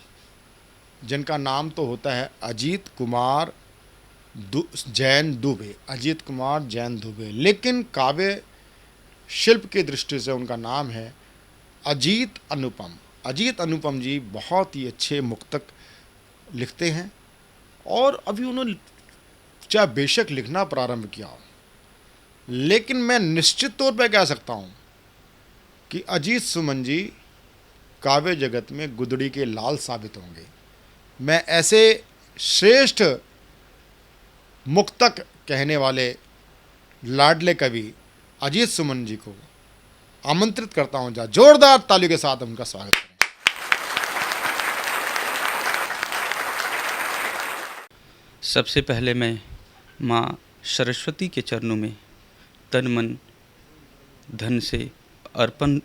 जिनका नाम तो होता है अजीत कुमार जैन दुबे, अजीत कुमार जैन दुबे, लेकिन काव्य शिल्प की दृष्टि से उनका नाम है अजीत अनुपम। अजीत अनुपम जी बहुत ही अच्छे मुक्तक लिखते हैं और अभी उन्होंने चाहे बेशक लिखना प्रारंभ किया हो, लेकिन मैं निश्चित तौर पर कह सकता हूँ कि अजीत सुमन जी काव्य जगत में गुदड़ी के लाल साबित होंगे। मैं ऐसे श्रेष्ठ मुक्तक कहने वाले लाडले कवि अजीत सुमन जी को आमंत्रित करता हूं, जहाँ जोरदार तालियों के साथ उनका स्वागत करें। सबसे पहले मैं माँ सरस्वती के चरणों में तन मन धन से अर्पण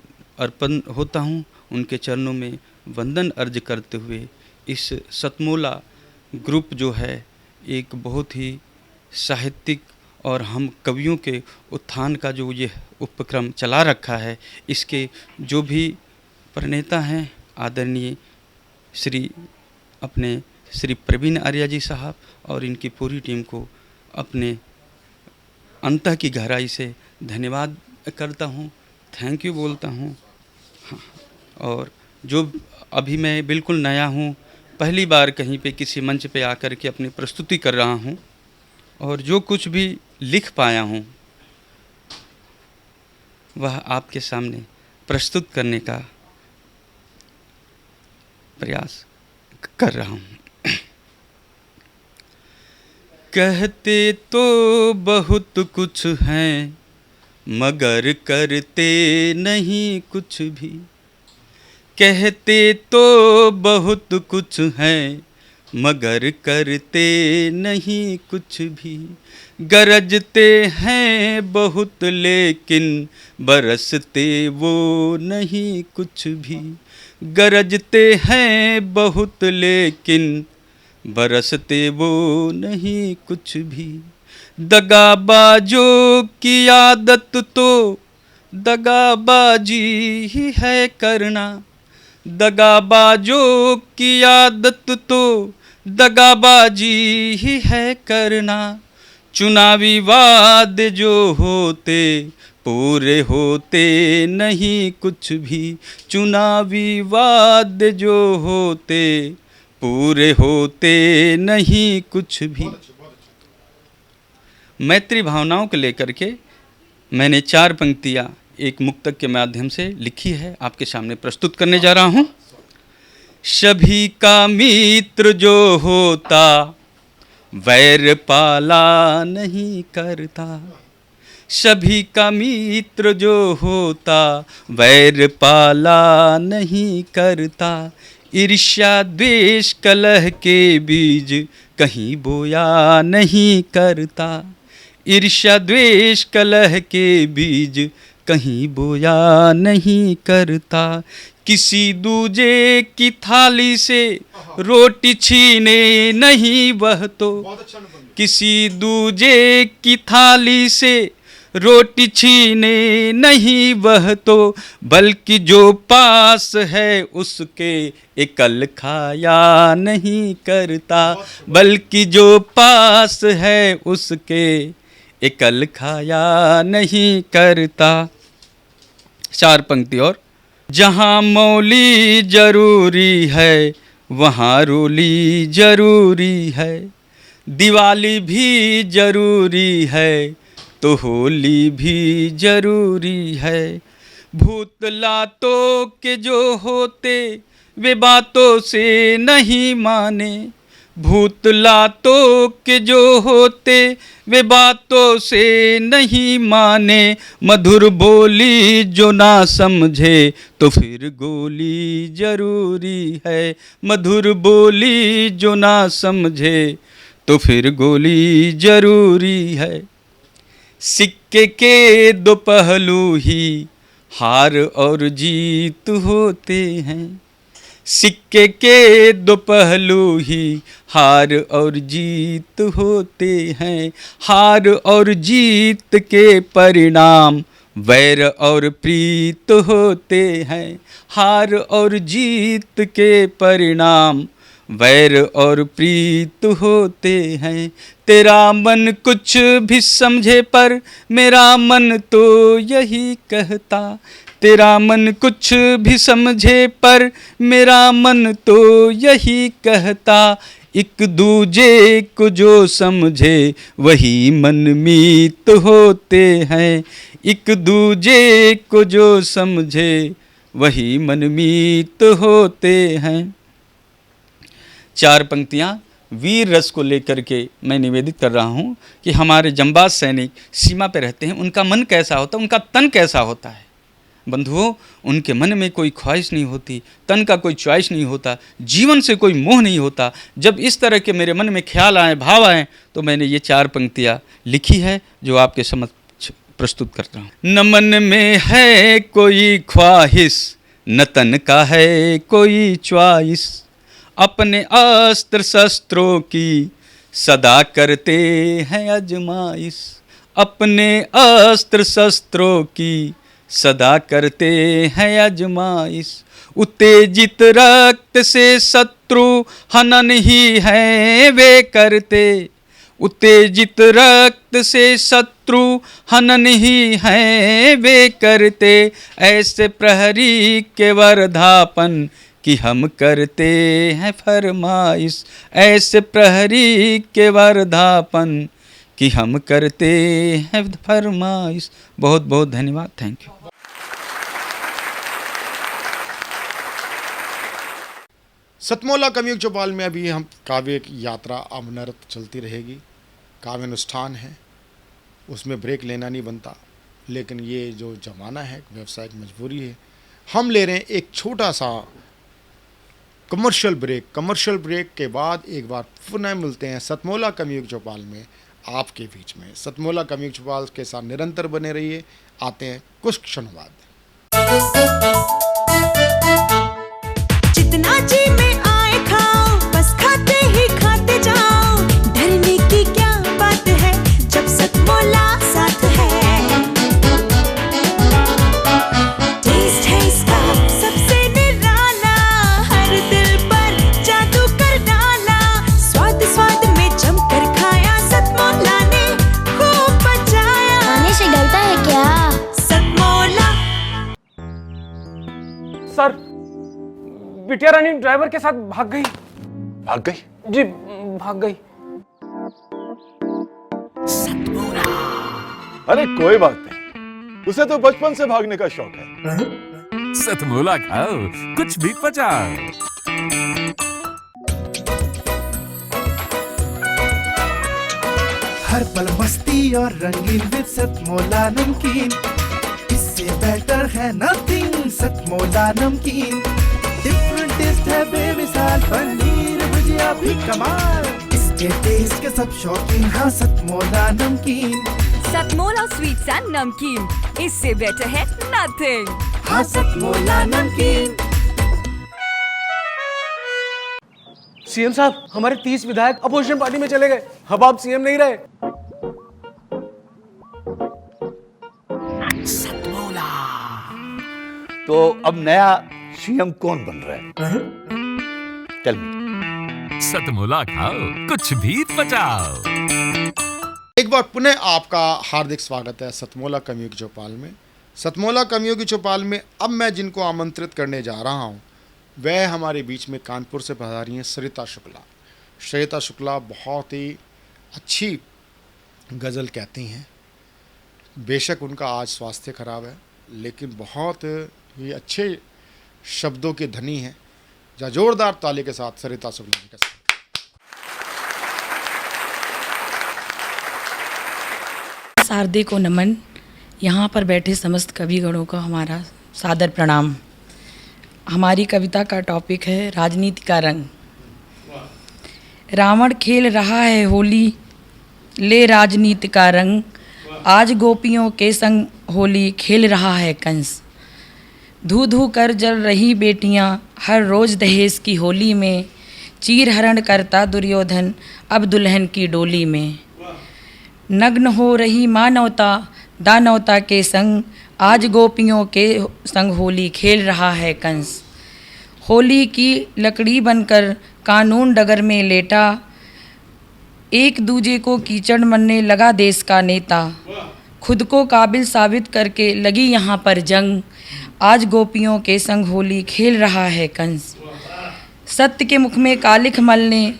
होता हूँ। उनके चरणों में वंदन अर्ज करते हुए इस सतमोला ग्रुप जो है एक बहुत ही साहित्यिक और हम कवियों के उत्थान का जो ये उपक्रम चला रखा है, इसके जो भी प्रणेता हैं आदरणीय श्री प्रवीण आर्या जी साहब और इनकी पूरी टीम को अपने अंतः की गहराई से धन्यवाद करता हूँ, थैंक यू बोलता हूँ। हाँ, और जो अभी मैं बिल्कुल नया हूँ, पहली बार कहीं पे किसी मंच पे आकर के अपनी प्रस्तुति कर रहा हूँ और जो कुछ भी लिख पाया हूँ वह आपके सामने प्रस्तुत करने का प्रयास कर रहा हूँ। कहते तो बहुत कुछ हैं मगर करते नहीं कुछ भी, कहते तो बहुत कुछ हैं मगर करते नहीं कुछ भी। गरजते हैं बहुत लेकिन बरसते वो नहीं कुछ भी। गरजते हैं बहुत लेकिन बरसते वो नहीं कुछ भी। दगाबाजों की आदत तो दगाबाजी ही है करना। दगाबाजों की आदत तो दगाबाजी ही है करना। चुनावी वादे जो होते पूरे होते नहीं कुछ भी। चुनावी वादे जो होते पूरे होते नहीं कुछ भी। मैत्री भावनाओं को लेकर के मैंने 4 पंक्तियाँ एक मुक्तक के माध्यम से लिखी है, आपके सामने प्रस्तुत करने जा रहा हूँ। सभी का मित्र जो होता वैर पाला नहीं करता। सभी का मित्र जो होता वैर पाला नहीं करता। ईर्ष्या द्वेष कलह के बीज कहीं बोया नहीं करता। ईर्ष्या द्वेष कलह के बीज कहीं बोया नहीं करता। किसी दूजे की थाली से रोटी छीने नहीं वह तो। किसी दूजे की थाली से रोटी छीने नहीं वह तो। बल्कि जो पास है उसके एकल खाया नहीं करता। बल्कि जो पास है उसके एकल खाया नहीं करता। 4 पंक्ति और। जहाँ मौली जरूरी है वहाँ रोली जरूरी है। दिवाली भी जरूरी है तो होली भी जरूरी है। भूत लातों के जो होते वे बातों से नहीं माने। भूत लातों के जो होते वे बातों से नहीं माने। मधुर बोली जो ना समझे तो फिर गोली जरूरी है। मधुर बोली जो ना समझे तो फिर गोली जरूरी है। सिक्के के 2 पहलू ही हार और जीत होते हैं। सिक्के के 2 पहलू ही हार और जीत होते हैं। हार और जीत के परिणाम वैर और प्रीत होते हैं। हार और जीत के परिणाम वैर और प्रीत होते हैं। तेरा मन कुछ भी समझे पर मेरा मन तो यही कहता। तेरा मन कुछ भी समझे पर मेरा मन तो यही कहता। एक दूजे को जो समझे वही मनमीत होते हैं। एक दूजे को जो समझे वही मनमीत होते हैं। 4 पंक्तियाँ वीर रस को लेकर के मैं निवेदित कर रहा हूँ कि हमारे जंबाज सैनिक सीमा पे रहते हैं, उनका मन कैसा होता है, उनका तन कैसा होता है। बंधुओं, उनके मन में कोई ख्वाहिश नहीं होती, तन का कोई चॉइस नहीं होता, जीवन से कोई मोह नहीं होता। जब इस तरह के मेरे मन में ख्याल आए, भाव आए, तो मैंने ये 4 पंक्तियाँ लिखी है जो आपके समक्ष प्रस्तुत करता हूँ। न मन में है कोई ख्वाहिश, न तन का है कोई चॉइस। अपने अस्त्र शस्त्रों की सदा करते हैं अजमाइश। अपने अस्त्र शस्त्रों की सदा करते हैं अजमाइश। उत्तेजित रक्त से शत्रु हनन ही है वे करते। उत्तेजित रक्त से शत्रु हनन ही है वे करते। ऐसे प्रहरी के वर्धापन कि हम करते हैं फरमाइश। ऐसे प्रहरी के वर्धापन कि हम करते हैं फरमाइश। बहुत बहुत धन्यवाद। Thank you. सतमोला कवियुग चौपाल में अभी हम काव्य की यात्रा अमनरत चलती रहेगी। काव्य अनुष्ठान है, उसमें ब्रेक लेना नहीं बनता, लेकिन ये जो ज़माना है, व्यावसायिक मजबूरी है। हम ले रहे हैं एक छोटा सा कमर्शियल ब्रेक के बाद एक बार पुनः मिलते हैं सतमोला कमयुग चौपाल में आपके बीच में। सतमोला कमयुग चौपाल के साथ निरंतर बने रहिए। आते हैं कुछ क्षण बाद। जितना जी में आए खाओ, बस खाते ही खाते जाओ। डरने की क्या बात है जब सतमोला साथ है। टेस्ट है इसका सबसे निराला, हर दिल पर जादू कर डाला। स्वाद स्वाद में जमकर खाया, सतमोला ने खूब बचाया। खाने से डरता है क्या? सतमोला। सर, बिटिया रानी ड्राइवर के साथ भाग गई। भाग गई? जी, भाग गई। अरे कोई बात नहीं, उसे तो बचपन से भागने का शौक है। सतमोला खाओ, कुछ भी पचाओ। हर पल मस्ती और रंगीन विद सतमोला नमकीन, इससे बेटर है नथिंग। सतमोला नमकीन डिफरेंट टेस्ट है बेमिसाल, पनीर भुजिया भी कमाल। इसके टेस्ट के सब शौकीन, हाँ सतमोला नमकीन। सतमोला स्वीट्स एंड नमकीन, इससे बेटर है नथिंग। हाँ सतमोला नमकीन। सीएम साहब, हमारे 30 विधायक अपोजिशन पार्टी में चले गए। अब आप सीएम नहीं रहे। तो अब नया सीएम कौन बन रहा है? Tell me. सतमोला खाओ, कुछ भी पचाओ। एक बार पुनः आपका हार्दिक स्वागत है सतमोला कमयुग चौपाल में। सतमोला कमयुग चौपाल में अब मैं जिनको आमंत्रित करने जा रहा हूँ वह हमारे बीच में कानपुर से पधारी हैं सरिता शुक्ला। सरिता शुक्ला बहुत ही अच्छी गज़ल कहती हैं। बेशक उनका आज स्वास्थ्य खराब है, लेकिन बहुत ही अच्छे शब्दों के धनी हैं। जा जोरदार ताली के साथ सरिता शुक्ला जी का स्वागत। हार्दिक को नमन। यहाँ पर बैठे समस्त कविगणों का हमारा सादर प्रणाम। हमारी कविता का टॉपिक है राजनीति का रंग। रावण खेल रहा है होली, ले राजनीति का रंग। आज गोपियों के संग होली खेल रहा है कंस। धू धू कर जल रही बेटियां हर रोज़ दहेज की होली में। चीर हरण करता दुर्योधन अब दुल्हन की डोली में। नग्न हो रही मानवता दानवता के संग। आज गोपियों के संग होली खेल रहा है कंस। होली की लकड़ी बनकर कानून डगर में लेटा। एक दूजे को कीचड़ मनने लगा देश का नेता। खुद को काबिल साबित करके लगी यहाँ पर जंग। आज गोपियों के संग होली खेल रहा है कंस। सत्य के मुख में कालिख मलने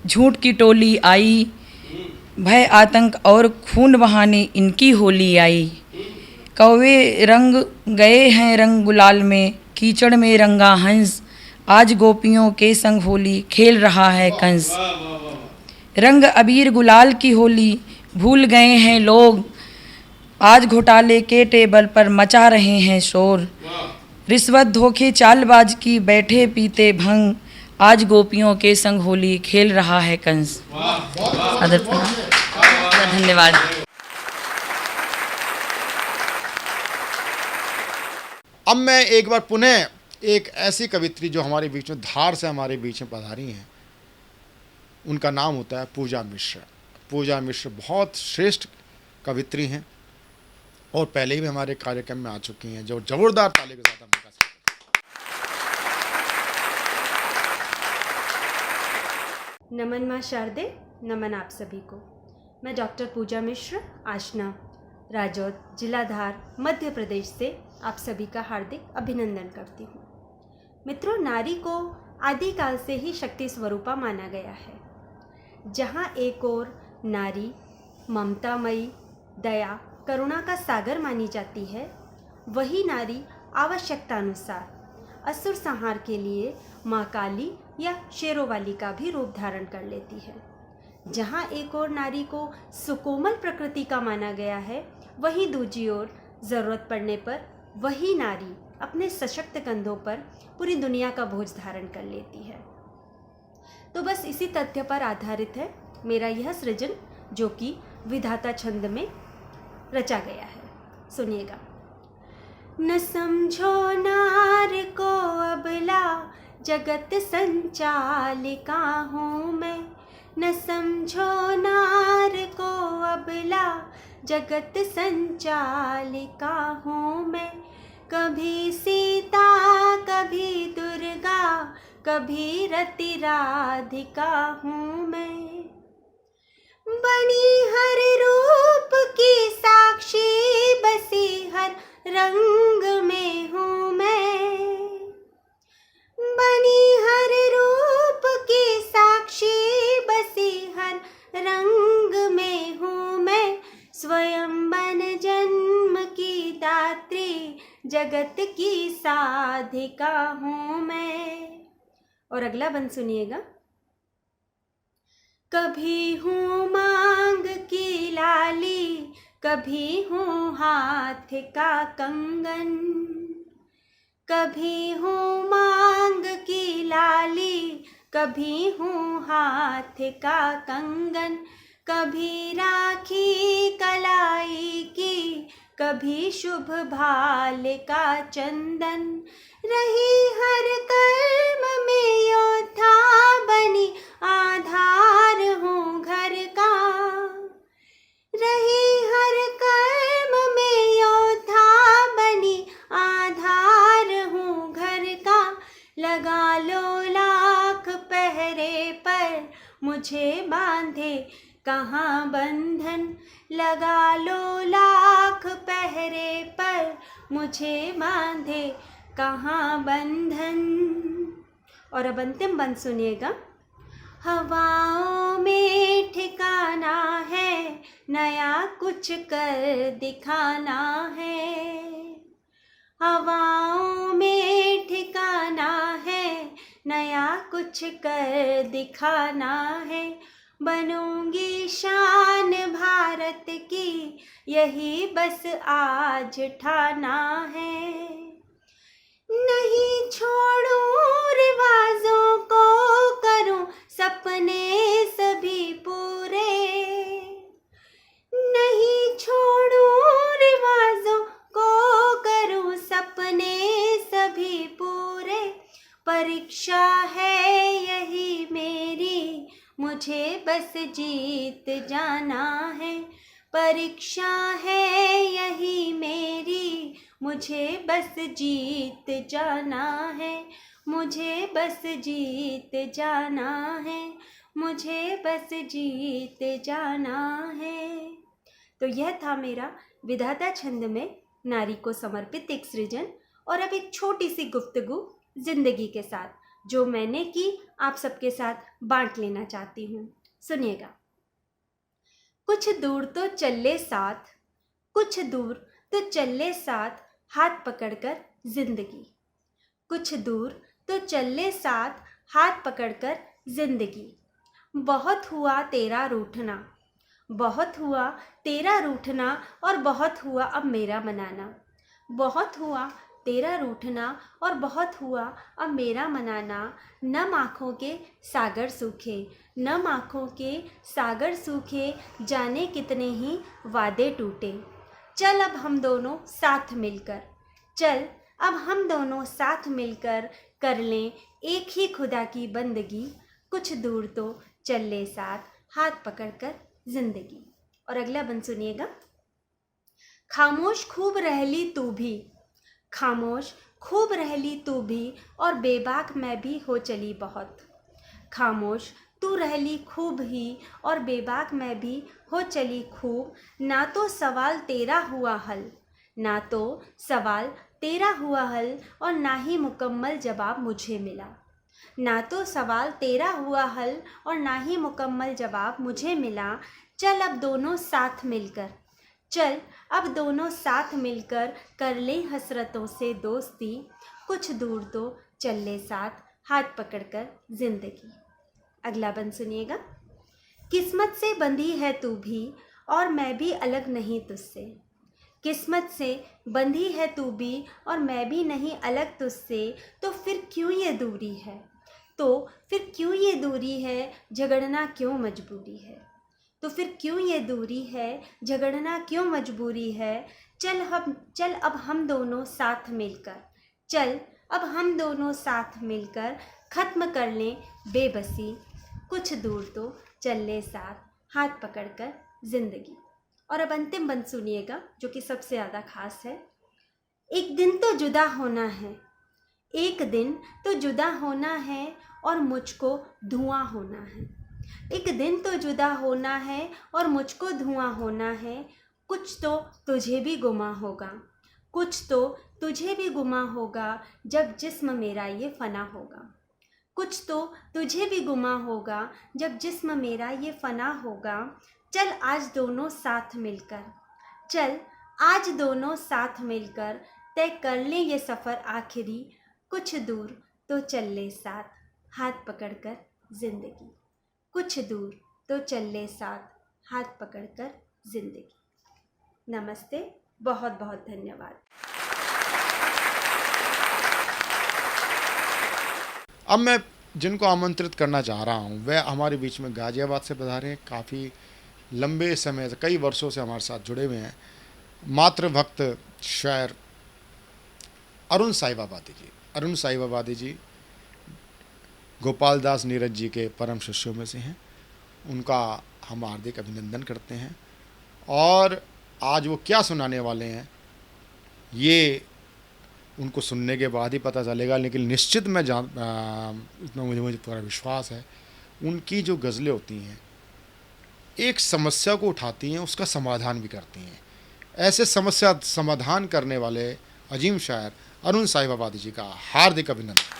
झूठ की टोली आई। भय आतंक और खून बहाने इनकी होली आई। कौवे रंग गए हैं रंग गुलाल में, कीचड़ में रंगा हंस। आज गोपियों के संग होली खेल रहा है कंस। रंग अबीर गुलाल की होली भूल गए हैं लोग। आज घोटाले के टेबल पर मचा रहे हैं शोर। रिश्वत धोखे चालबाज की बैठे पीते भंग। आज गोपियों के संग होली खेल रहा है कंस। सादर प्रणाम, धन्यवाद। अब मैं एक बार पुनः एक ऐसी कवित्री जो हमारे बीच में धार से हमारे बीच में पधारी हैं, उनका नाम होता है पूजा मिश्र। पूजा मिश्र बहुत श्रेष्ठ कवित्री हैं और पहले भी हमारे कार्यक्रम में आ चुकी हैं। जो जोरदार ताली के साथ उनका स्वागत। नमन माँ शारदे, नमन आप सभी को। मैं डॉक्टर पूजा मिश्र, आशना, राजौर, जिला धार, मध्य प्रदेश से आप सभी का हार्दिक अभिनंदन करती हूँ। मित्रों, नारी को आदिकाल से ही शक्ति स्वरूपा माना गया है। जहाँ एक ओर नारी ममतामयी, दया, करुणा का सागर मानी जाती है, वही नारी आवश्यकतानुसार असुर संहार के लिए माँ काली या शेरोवाली का भी रूप धारण कर लेती है। जहाँ एक ओर नारी को सुकोमल प्रकृति का माना गया है, वहीं दूसरी ओर ज़रूरत पड़ने पर वही नारी अपने सशक्त कंधों पर पूरी दुनिया का बोझ धारण कर लेती है। तो बस इसी तथ्य पर आधारित है मेरा यह सृजन, जो कि विधाता छंद में रचा गया है। सुनिएगा। न समझो नार को अबला, जगत संचालिका हूँ मैं। न समझो नार को अबला, जगत संचालिका हूँ मैं। कभी सीता कभी दुर्गा, कभी रति राधिका हूँ मैं। बनी हर रूप की साक्षी, बसी हर रंग में हूँ मैं। बनी हर रूप की साक्षी, बसी हर रंग में हूँ मैं। स्वयं बन जन्म की दात्री, जगत की साधिका हूँ मैं। और अगला बंद सुनिएगा। कभी हूँ मांग की लाली, कभी हूँ हाथ का कंगन। कभी हूँ मांग की लाली, कभी हूँ हाथ का कंगन। कभी राखी कलाई की, कभी शुभ भाल का चंदन। रही हर कर्म में योद्धा, बनी आधार हूँ घर का। रही हर कर्म में योद्धा, बनी आधार हूँ घर का। लगा लो लाख पहरे पर, मुझे बांधे कहाँ बंधन। लगा लो लाख पहरे पर, मुझे बांधे कहाँ बंधन। और अब अंतिम बंद सुनिएगा। हवाओं में ठिकाना है, नया कुछ कर दिखाना है। हवाओं में ठिकाना है, नया कुछ कर दिखाना है। बनूंगी शान भारत की, यही बस आज ठाना है। नहीं छोड़ूं रिवाजों को, करूं सपने सभी पूरे। नहीं छोड़ूं रिवाजों को, करूं सपने सभी पूरे। परीक्षा है यही मेरी, मुझे बस जीत जाना है। परीक्षा है यही मेरी, मुझे बस जीत जाना है। मुझे बस जीत जाना है। मुझे बस जीत जाना है। तो यह था मेरा विधाता छंद में नारी को समर्पित एक सृजन। और अब एक छोटी सी गुफ्तगू जिंदगी के साथ, जो मैंने की, आप सबके साथ बांट लेना चाहती हूँ। सुनिएगा। कुछ दूर तो चले साथ, कुछ दूर तो चले साथ, हाथ पकड़कर जिंदगी। कुछ दूर तो चले साथ, हाथ पकड़कर जिंदगी। बहुत हुआ तेरा रूठना, बहुत हुआ तेरा रूठना, और बहुत हुआ अब मेरा मनाना। बहुत हुआ तेरा रूठना, और बहुत हुआ अब मेरा मनाना। नम आँखों के सागर सूखे, नम आँखों के सागर सूखे, जाने कितने ही वादे टूटे। चल अब हम दोनों साथ मिलकर, चल अब हम दोनों साथ मिलकर, कर लें एक ही खुदा की बंदगी। कुछ दूर तो चले साथ, हाथ पकड़कर जिंदगी। और अगला बंद सुनिएगा। खामोश खूब रह ली तू भी, खामोश खूब रह ली तू भी, और बेबाक मैं भी हो चली बहुत। खामोश तू रह ली खूब ही, और बेबाक मैं भी हो चली खूब। ना तो सवाल तेरा हुआ हल, ना तो सवाल तेरा हुआ हल, और ना ही मुकम्मल जवाब मुझे मिला। ना तो सवाल तेरा हुआ हल, और ना ही मुकम्मल जवाब मुझे मिला। चल अब दोनों साथ मिलकर, चल अब दोनों साथ मिलकर, कर ले हसरतों से दोस्ती। कुछ दूर तो चले साथ, हाथ पकड़कर जिंदगी। अगला बंद सुनिएगा। किस्मत से बंधी है तू भी, और मैं भी अलग नहीं तुझसे। किस्मत से बंधी है तू भी और मैं भी नहीं अलग तुझसे, तो फिर क्यों ये दूरी है, तो फिर क्यों ये दूरी है, झगड़ना क्यों मजबूरी है, तो फिर क्यों ये दूरी है, झगड़ना क्यों मजबूरी है। चल अब हम दोनों साथ मिलकर, चल अब हम दोनों साथ मिलकर ख़त्म कर लें बेबसी, कुछ दूर तो चल ले साथ हाथ पकड़कर ज़िंदगी। और अब अंतिम बंद सुनिएगा जो कि सबसे ज़्यादा खास है। एक दिन तो जुदा होना है, एक दिन तो जुदा होना है और मुझको धुआं होना है, एक दिन तो जुदा होना है और मुझको धुआं होना है। कुछ तो तुझे भी गुमा होगा, कुछ तो तुझे भी गुमा होगा जब जिस्म मेरा ये फ़ना होगा, कुछ तो तुझे भी गुमा होगा जब जिस्म मेरा ये फ़ना होगा। चल आज दोनों साथ मिलकर, चल आज दोनों साथ मिलकर तय कर लें ये सफ़र आखिरी, कुछ दूर तो चल ले साथ हाथ पकड़कर ज़िंदगी, कुछ दूर तो चल ले साथ हाथ पकड़कर ज़िंदगी। नमस्ते, बहुत बहुत धन्यवाद। अब मैं जिनको आमंत्रित करना चाह रहा हूँ वह हमारे बीच में गाजियाबाद से पधारे हैं। काफ़ी लंबे समय से, कई वर्षों से हमारे साथ जुड़े हुए हैं। मातृभक्त शायर अरुण साहिब आबादी जी। अरुण साहिब आबादी जी गोपाल दास नीरज जी के परम शिष्यों में से हैं। उनका हम हार्दिक अभिनंदन करते हैं। और आज वो क्या सुनाने वाले हैं ये उनको सुनने के बाद ही पता चलेगा, लेकिन निश्चित मैं इतना मुझे पूरा विश्वास है। उनकी जो गज़लें होती हैं एक समस्या को उठाती हैं, उसका समाधान भी करती हैं। ऐसे समस्या समाधान करने वाले अजीम शायर अरुण साहिब आबादी जी का हार्दिक अभिनंदन।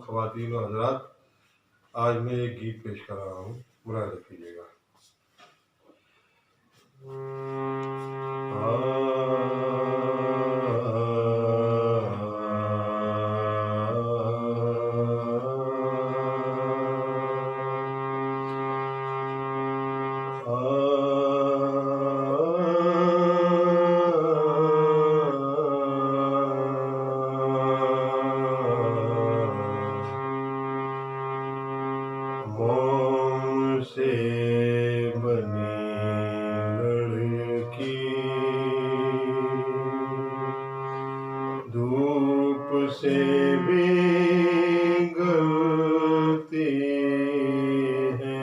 ख़वातीन और हज़रात, आज मैं एक गीत पेश कर रहा हूँ, मुराद रखिएगा। मोम से बनी लड़की धूप से भी गलती है।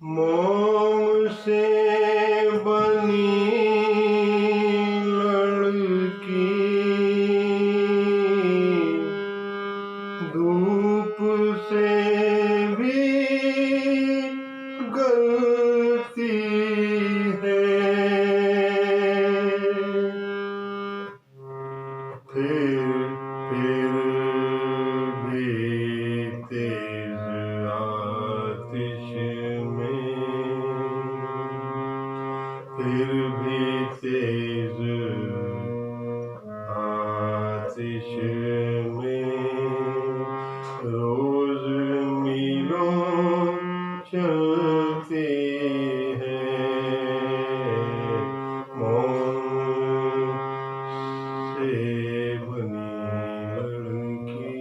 मोम से बनी धूप से भी गलती है। फिर भी तेज आतिश में, फिर भी तेज आतिश में रोज मीलों चलती है। मोम से बनी लड़की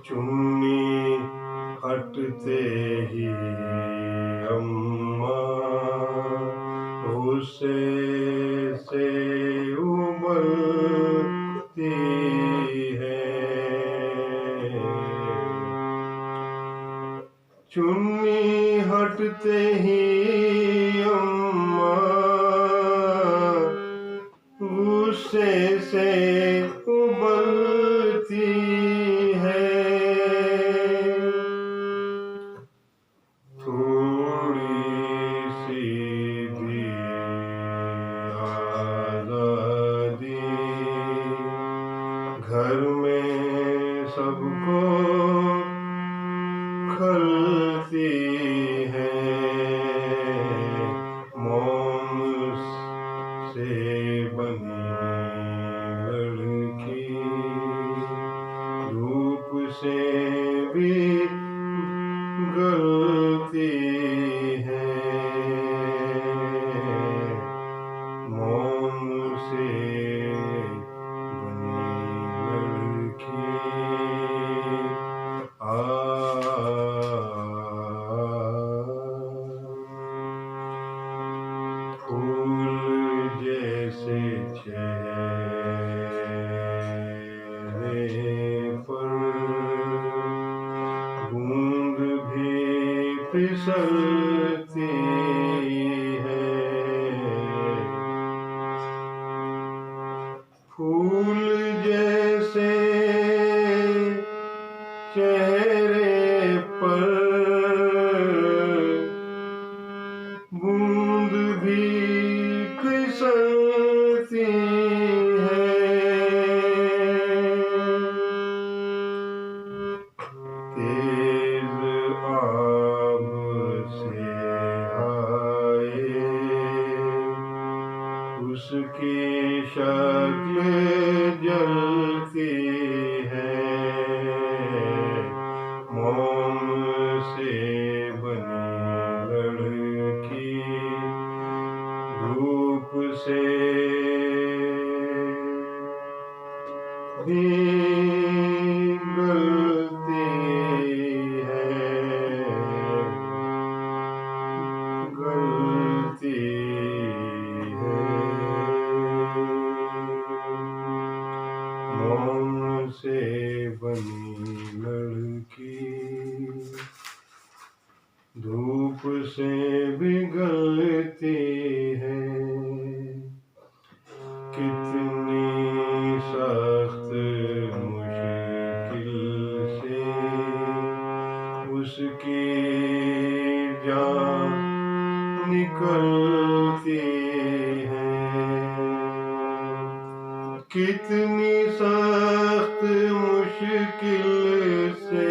चुन्नी हटते ही अम्मा गुस्से से उबलती है। चुन्नी हटते ही अम्मा गुस्से से उबलती है। थोड़ी सी भी फिसलती है, फूल जैसे चेहरे पर बूंद भी फिसलती है, तेज आब से आए उसकी शक्ल जलती है, मोम से बनी लड़की धूप से भी गलती है, गलती है, मोम से बनी लड़की धूप से भी गलती है, कितनी सख्त मुश्किल से उसकी जान निकलती है, कितनी सख्त मुश्किल से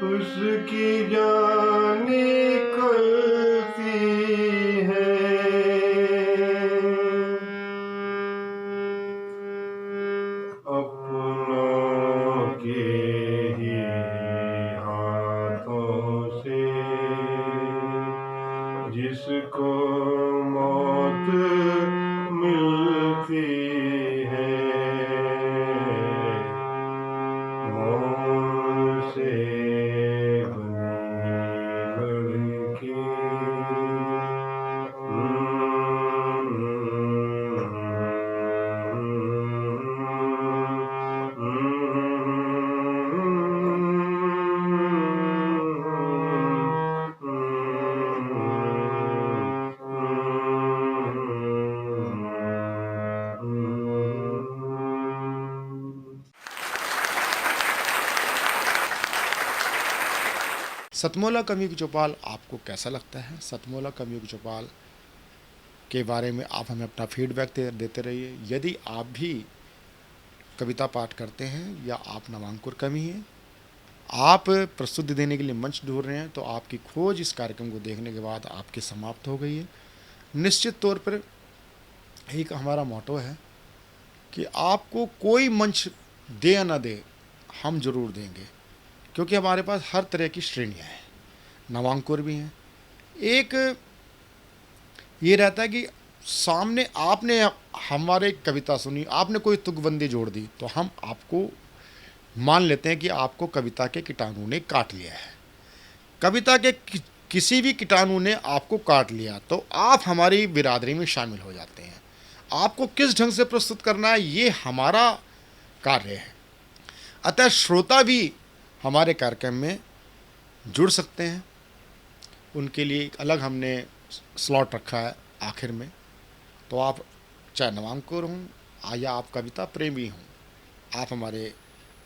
उसकी जान निकलती है, अपनों के ही हाथों से जिसको मौत मिलती है, मोम से सतमोला कवियों की चौपाल आपको कैसा लगता है? सतमोला कवियों की चौपाल के बारे में आप हमें अपना फीडबैक देते रहिए। यदि आप भी कविता पाठ करते हैं या आप नवांकुर कवि हैं, आप प्रस्तुति देने के लिए मंच ढूंढ रहे हैं, तो आपकी खोज इस कार्यक्रम को देखने के बाद आपकी समाप्त हो गई है। निश्चित तौर पर एक हमारा मोटो है कि आपको कोई मंच दे या ना दे, हम जरूर देंगे, क्योंकि हमारे पास हर तरह की श्रेणियाँ हैं, नवांकुर भी हैं। एक ये रहता है कि सामने आपने हमारे कविता सुनी, आपने कोई तुकबंदी जोड़ दी, तो हम आपको मान लेते हैं कि आपको कविता के कीटाणु ने काट लिया है। कविता के किसी भी कीटाणु ने आपको काट लिया तो आप हमारी बिरादरी में शामिल हो जाते हैं। आपको किस ढंग से प्रस्तुत करना है, ये हमारा कार्य है। अतः श्रोता भी हमारे कार्यक्रम में जुड़ सकते हैं। उनके लिए एक अलग हमने स्लॉट रखा है आखिर में। तो आप चाहे नवांकुर हों या आप कविता प्रेमी हों, आप हमारे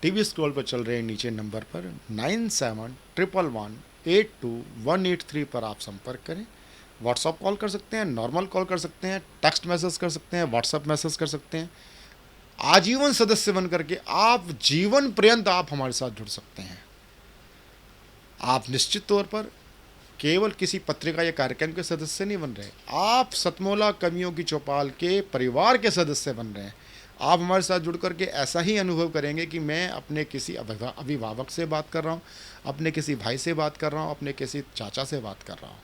टीवी स्क्रॉल पर चल रहे नीचे नंबर पर 9711182183 पर आप संपर्क करें। व्हाट्सअप कॉल कर सकते हैं, नॉर्मल कॉल कर सकते हैं, टेक्स्ट मैसेज कर सकते हैं, व्हाट्सअप मैसेज कर सकते हैं। आजीवन सदस्य बन करके आप जीवन पर्यंत आप हमारे साथ जुड़ सकते हैं। आप निश्चित तौर पर केवल किसी पत्रिका या कार्यक्रम के सदस्य नहीं बन रहे, आप सतमोला कवियों की चौपाल के परिवार के सदस्य बन रहे हैं। आप हमारे साथ जुड़ करके ऐसा ही अनुभव करेंगे कि मैं अपने किसी अभिभावक से बात कर रहा हूँ, अपने किसी भाई से बात कर रहा हूँ, अपने किसी चाचा से बात कर रहा हूँ।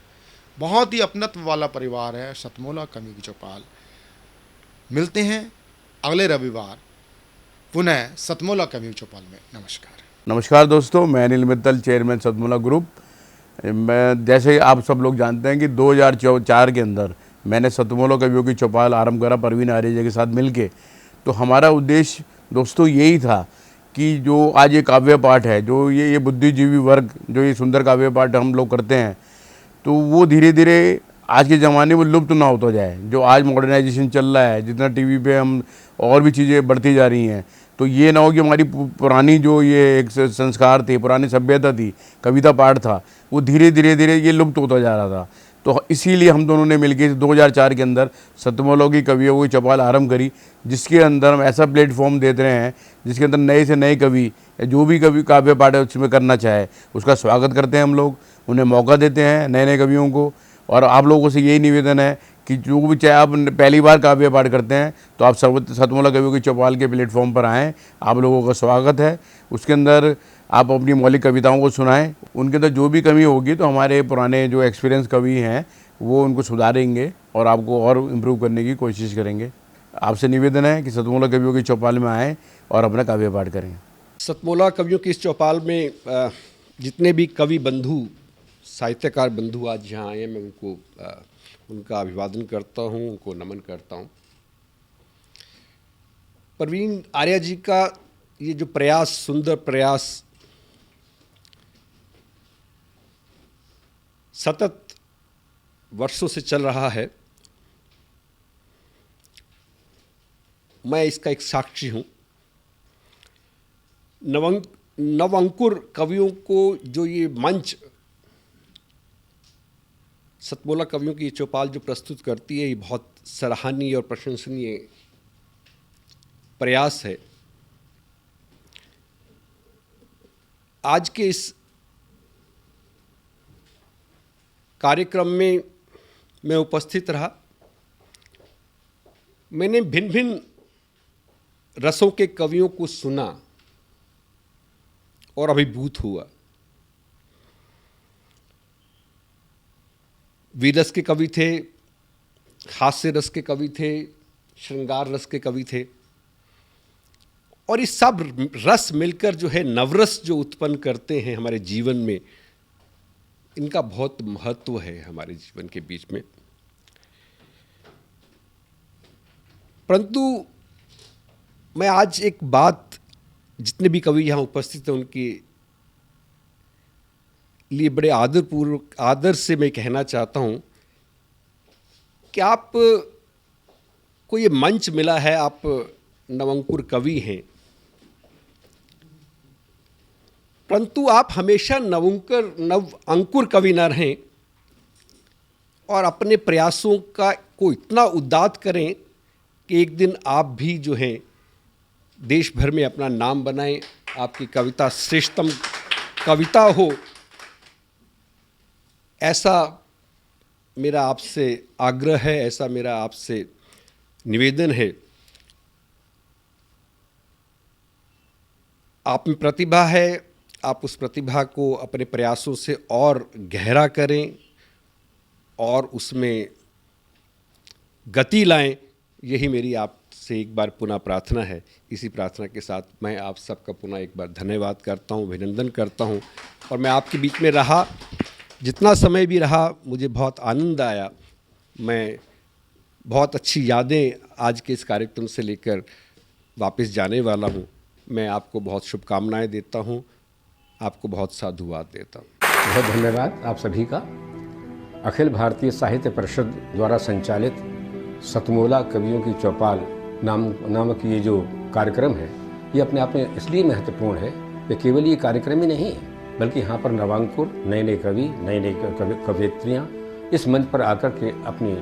बहुत ही अपनत्व वाला परिवार है सतमोला कवियों की चौपाल। मिलते हैं अगले रविवार पुनः सतमोला कवियों की चौपाल में। नमस्कार। नमस्कार दोस्तों, मैं अनिल मित्तल, चेयरमैन सतमोला ग्रुप। मैं जैसे आप सब लोग जानते हैं कि 2004 के अंदर मैंने सतमोला कवियों की चौपाल आरंभ करा परवीन आर्य जी के साथ मिलके। तो हमारा उद्देश्य दोस्तों यही था कि जो आज ये काव्य पाठ है, जो ये बुद्धिजीवी वर्ग जो ये सुंदर काव्य पाठ हम लोग करते हैं, तो वो धीरे धीरे आज के ज़माने में लुप्त ना होता जाए। जो आज मॉडर्नाइजेशन चल रहा है, जितना टीवी पे हम और भी चीज़ें बढ़ती जा रही हैं, तो ये ना हो कि हमारी पुरानी जो ये एक संस्कार थे, पुरानी सभ्यता थी, कविता पाठ था, वो धीरे धीरे ये लुप्त होता जा रहा था। तो इसीलिए हम दोनों ने मिलकर 2004 के अंदर सतमोला की कवियों की चौपाल आरंभ करी, जिसके अंदर हम ऐसा प्लेटफॉर्म देते रहे हैं जिसके अंदर नए से नए कवि, जो भी कवि काव्य पाठ उसमें करना चाहे उसका स्वागत करते हैं हम लोग, उन्हें मौका देते हैं नए नए कवियों को। और आप लोगों से यही निवेदन है कि जो भी चाहे आप पहली बार काव्य पाठ करते हैं तो आप सतमोला कवियों की चौपाल के प्लेटफॉर्म पर आएँ, आप लोगों का स्वागत है। उसके अंदर आप अपनी मौलिक कविताओं को सुनाएं, उनके अंदर जो भी कमी होगी तो हमारे पुराने जो एक्सपीरियंस कवि हैं वो उनको सुधारेंगे और आपको और इम्प्रूव करने की कोशिश करेंगे। आपसे निवेदन है कि सतमोला कवियों की चौपाल में आएँ और अपना काव्य पाठ करें। सतमोला कवियों की इस चौपाल में जितने भी कवि बंधु, साहित्यकार बंधु आज यहाँ आए हैं, मैं उनको उनका अभिवादन करता हूँ, उनको नमन करता हूँ। प्रवीण आर्या जी का ये जो प्रयास, सुंदर प्रयास, सतत वर्षों से चल रहा है, मैं इसका एक साक्षी हूँ। नवअंकुर कवियों को जो ये मंच सतमोला कवियों की चौपाल जो प्रस्तुत करती है, ये बहुत सराहनीय और प्रशंसनीय प्रयास है। आज के इस कार्यक्रम में मैं उपस्थित रहा। मैंने भिन्न भिन्न रसों के कवियों को सुना और अभिभूत हुआ। वीरस के कवि थे, हास्य रस के कवि थे, श्रृंगार रस के कवि थे, और ये सब रस मिलकर जो है नवरस जो उत्पन्न करते हैं हमारे जीवन में, इनका बहुत महत्व है हमारे जीवन के बीच में। परंतु मैं आज एक बात, जितने भी कवि यहाँ उपस्थित हैं उनके लिए बड़े आदरपूर्वक, आदर से मैं कहना चाहता हूँ कि आप को ये मंच मिला है, आप नवअंकुर कवि हैं, परंतु आप हमेशा नवअंकुर कवि न रहें और अपने प्रयासों को इतना उद्दात करें कि एक दिन आप भी जो हैं देश भर में अपना नाम बनाएं, आपकी कविता श्रेष्ठतम कविता हो, ऐसा मेरा आपसे आग्रह है, ऐसा मेरा आपसे निवेदन है। आप में प्रतिभा है, आप उस प्रतिभा को अपने प्रयासों से और गहरा करें और उसमें गति लाएं, यही मेरी आपसे एक बार पुनः प्रार्थना है। इसी प्रार्थना के साथ मैं आप सबका पुनः एक बार धन्यवाद करता हूं, अभिनंदन करता हूं। और मैं आपके बीच में रहा, जितना समय भी रहा, मुझे बहुत आनंद आया। मैं बहुत अच्छी यादें आज के इस कार्यक्रम से लेकर वापस जाने वाला हूं। मैं आपको बहुत शुभकामनाएं देता हूं, आपको बहुत साधुवाद देता हूं। बहुत धन्यवाद आप सभी का। अखिल भारतीय साहित्य परिषद द्वारा संचालित सतमोला कवियों की चौपाल नामक ये जो कार्यक्रम है, ये अपने आप में इसलिए महत्वपूर्ण है कि केवल ये कार्यक्रम ही नहीं है, बल्कि यहाँ पर नवांकुर, नए नए कवि, नए नए कवयित्रियाँ इस मंच पर आकर के अपनी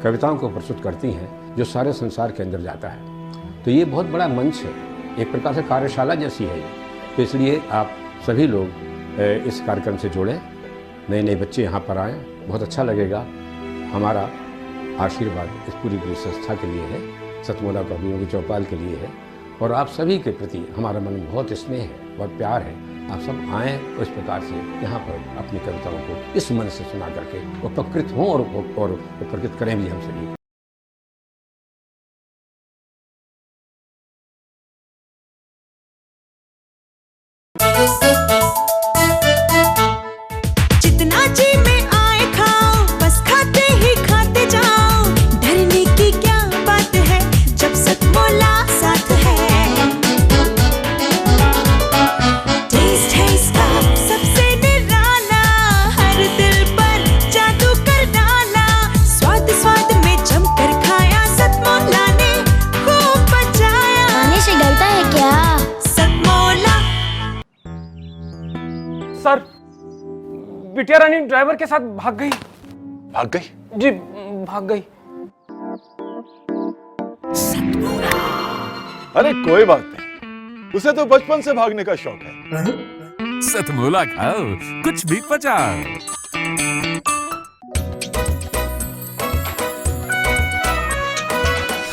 कविताओं को प्रस्तुत करती हैं, जो सारे संसार के अंदर जाता है। तो ये बहुत बड़ा मंच है, एक प्रकार से कार्यशाला जैसी है। तो इसलिए आप सभी लोग इस कार्यक्रम से जुड़ें, नए नए बच्चे यहाँ पर आएँ, बहुत अच्छा लगेगा। हमारा आशीर्वाद इस पूरी संस्था के लिए है, सतमोला कवियों की चौपाल के लिए है, और आप सभी के प्रति हमारा मन बहुत स्नेह है, बहुत प्यार है। आप सब आएँ और इस प्रकार से यहाँ पर अपनी कविताओं को इस मन से सुना करके उपकृत हों और उपकृत करें भी हम सभी। जितना जी में आए खाओ, बस खाते ही खाते जाओ, डरने की क्या बात है जब सतमोला साथ है। बिटिया रानी ड्राइवर के साथ भाग गई। भाग गई? जी भाग गई। अरे कोई बात नहीं, उसे तो बचपन से भागने का शौक है। सतमोला खाओ, कुछ भी पचाओ।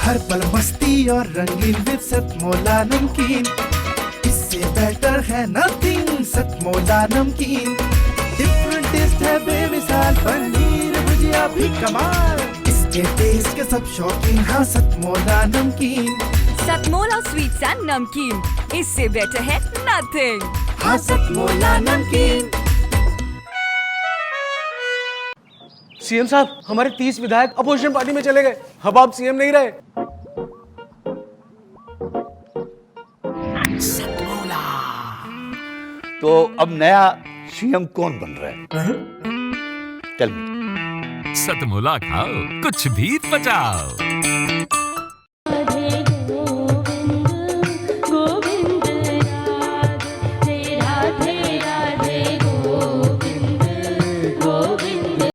हर पल मस्ती और रंगीन विद सतमोला नमकीन, इससे बेटर है नथिंग। सतमोला नमकीन डिफरेंट टेस्ट है बेमिसाल, पनीर भुजिया भी कमाल, इसके टेस्ट के सब शौकीन। हाँ सतमोला नमकीन, सतमोला स्वीट्स एंड नमकीन, इससे बेटर है नथिंग। हाँ सतमोला नमकीन। सीएम साहब, हमारे 30 विधायक अपोजिशन पार्टी में चले गए। अब आप सीएम नहीं रहे। तो अब नया सीएम कौन बन रहा है? Tell me. सतमोला खाओ, कुछ भी पचाओ।